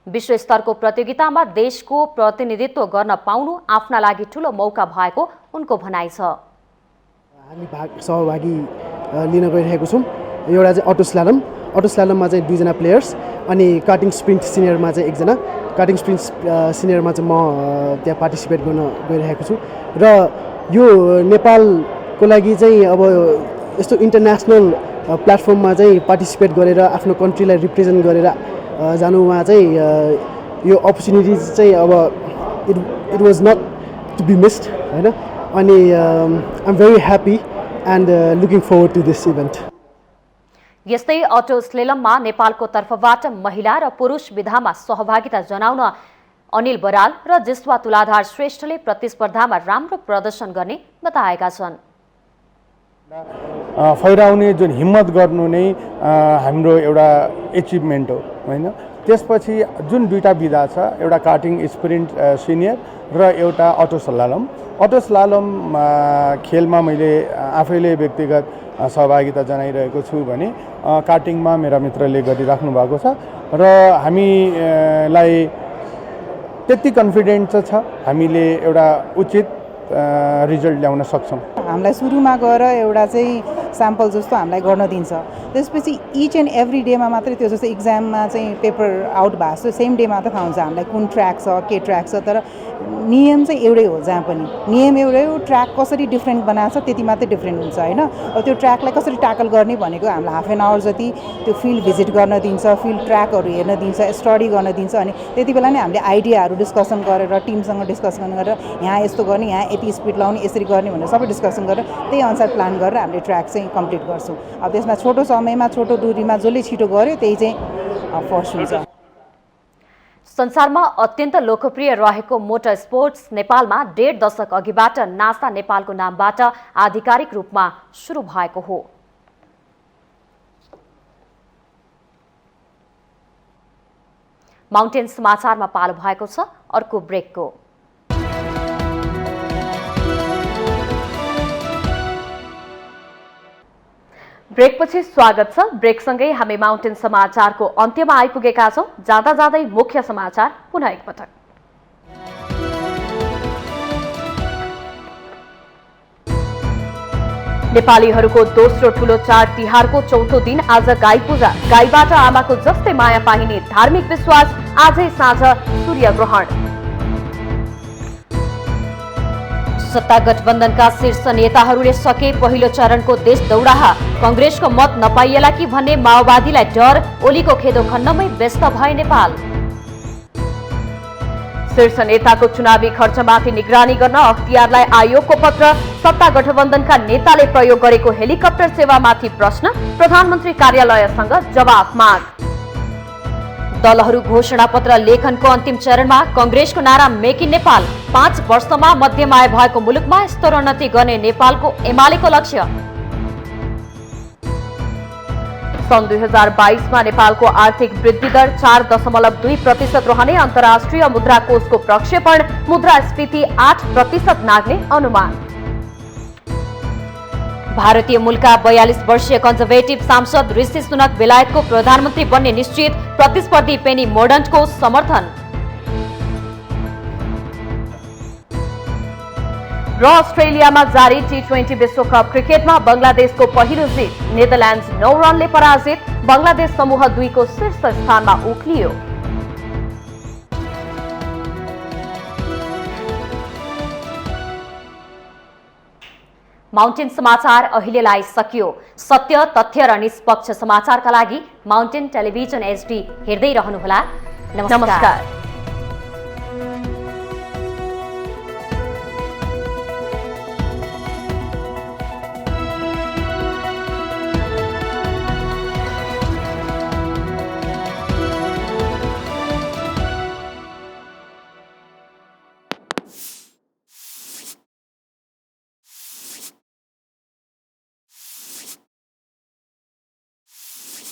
विश्व स्तरको प्रतियोगितामा देशको प्रतिनिधित्व गर्न पाउनु आफ्ना लागि ठूलो मौका भएको उनको भनाइ छ। हामी सहभागी लिन गइरहेको छौँ। एउटा चाहिँ अटो स्लालममा चाहिँ 2 जना प्लेयर्स अनि कार्टिङ स्प्रिन्ट सिनियरमा चाहिँ 1 जना। कार्टिङ स्प्रिन्ट सिनियरमा चाहिँ म त्यहाँ पार्टिसिपेट गर्न गइरहेको छु र यो नेपालको लागि चाहिँ अब यस्तो इन्टरनेसनल प्लेटफर्ममा चाहिँ पार्टिसिपेट गरेर आफ्नो कन्ट्रीलाई रिप्रेजेन्ट गरेर जानुमा चाहिँ यो अपर्च्युनिटिज चाहिँ अब it was not to be missed हैन। अनि I am very happy and looking forward to this event. यस्तै अटो स्लेलममा नेपालको तर्फबाट महिला र पुरुष विधामा सहभागिता जनाउन अनिल बराल र जिस्वा तुलाधार श्रेष्ठले प्रतिस्पर्धामा राम्रो प्रदर्शन गर्ने बताएका छन्। फैराउने जुन हिम्मत गर्नु नै हाम्रो एउटा एचिभमेन्ट हो हैन। त्यसपछि जुन 2टा विधा छ, एउटा कार्टिङ स्प्रिन्ट सिनियर र एउटा अटो स्लालम। अटो स्लालम खेलमा मैले आफैले व्यक्तिगत सहभागिता जनाइरहेको छु भने कार्टिङमा मेरा मित्रले गरिराख्नु भएको छ र हामीलाई त्यति कन्फिडेन्स छ हामीले एउटा उचित रिजल्ट ल्याउन सक्छौँ। हामीलाई सुरुमा गएर एउटा चाहिँ स्याम्पल जस्तो हामीलाई गर्न दिन्छ। त्यसपछि इच एन्ड एभ्री डेमा मात्रै त्यो जस्तो इक्जाममा चाहिँ पेपर आउट भएको छ सेम डे मात्र थाहा हुन्छ हामीलाई कुन ट्र्याक छ के ट्र्याक छ। तर नियम चाहिँ एउटै हो, जहाँ पनि नियम एउटै हो। ट्र्याक कसरी डिफ्रेन्ट बनाएको छ त्यति मात्रै डिफ्रेन्ट हुन्छ होइन। अब त्यो ट्र्याकलाई कसरी ट्याकल गर्ने भनेको हामीलाई हाफ एन आवर जति त्यो फिल्ड भिजिट गर्न दिन्छ, फिल्ड ट्र्याकहरू हेर्न दिन्छ, स्टडी गर्न दिन्छ। अनि त्यति बेला नै हामीले आइडियाहरू डिस्कसन गरेर टिमसँग डिस्कसन गरेर यहाँ यस्तो गर्ने, यहाँ यति स्पिड लाउने, यसरी गर्ने भनेर सबै डिस्कसन गरेर त्यही अनुसार प्लान गरेर हामीले ट्र्याक चाहिँ कम्प्लिट गर्छौँ। अब त्यसमा छोटो समयमा छोटो दूरीमा जसले छिटो गर्यो त्यही चाहिँ फर्स्ट हुन्छ। संसारमा अत्यन्त लोकप्रिय रहेको मोटर स्पोर्ट्स नेपालमा 1.5 दशक अघिबाट नासा नेपालको नामबाट आधिकारिक रूपमा सुरु भएको हो। माउन्टेन समाचारमा पालो भएको छ अर्को ब्रेकको। ब्रेकपछि स्वागत छ। ब्रेकसँगै हामी माउन्टेन समाचारको अन्त्यमा आइपुगेका छौं। जाँदा जाँदै मुख्य समाचार पुनः एकपटक। नेपालीहरूको दोस्रो ठूलो चाड तिहारको चौथो दिन आज गाई पूजा। गाईबाट आमाको जस्तै माया पाइने धार्मिक विश्वास। आजै साँझ सूर्यग्रहण। सत्ता गठबन्धनका शीर्ष नेताहरूले सके पहिलो चरणको देश दौडाहा। कंग्रेसको मत नपाइएला कि भन्ने माओवादीलाई डर। ओलीको खेदो खन्नमै व्यस्त भए नेपाल। शीर्ष नेताको चुनावी खर्चमाथि निगरानी गर्न अख्तियारलाई आयोगको पत्र। सत्ता गठबन्धनका नेताले प्रयोग गरेको हेलिकप्टर सेवामाथि प्रश्न। प्रधानमन्त्री कार्यालयसँग जवाफ माग। दलहरू घोषणा पत्र लेखनको अन्तिम चरणमा। कंग्रेसको नारा मेक इन नेपाल। 5 वर्षमा मध्यम आय भएको मुलुकमा स्तरोन्नति गर्ने नेपालको एमालेको लक्ष्य। सन् 2022मा नेपालको आर्थिक वृद्धि दर 4.2% रहने अन्तर्राष्ट्रिय मुद्रा कोषको प्रक्षेपण। मुद्रास्फीति 8% नाग्ने अनुमान। भारतीय मूलका 42 वर्षीय कन्जर्भेटिभ सांसद ऋषि सुनक बेलायतको प्रधानमन्त्री बन्ने निश्चित। प्रतिस्पर्धी पेनी मोर्डन्टको समर्थन। र अस्ट्रेलियामा जारी T20 विश्वकप क्रिकेटमा बंगलादेशको पहिलो जित। नेदरल्यान्ड्स 9 रनले पराजित। बंगलादेश समूह 2 को शीर्ष स्थानमा उक्लियो। माउन्टेन समाचार अहिलेलाई सकियो। सत्य, तथ्य र निष्पक्ष समाचारका लागि माउन्टेन टेलिभिजन HD हेर्दै रहनुहोला। नमस्कार।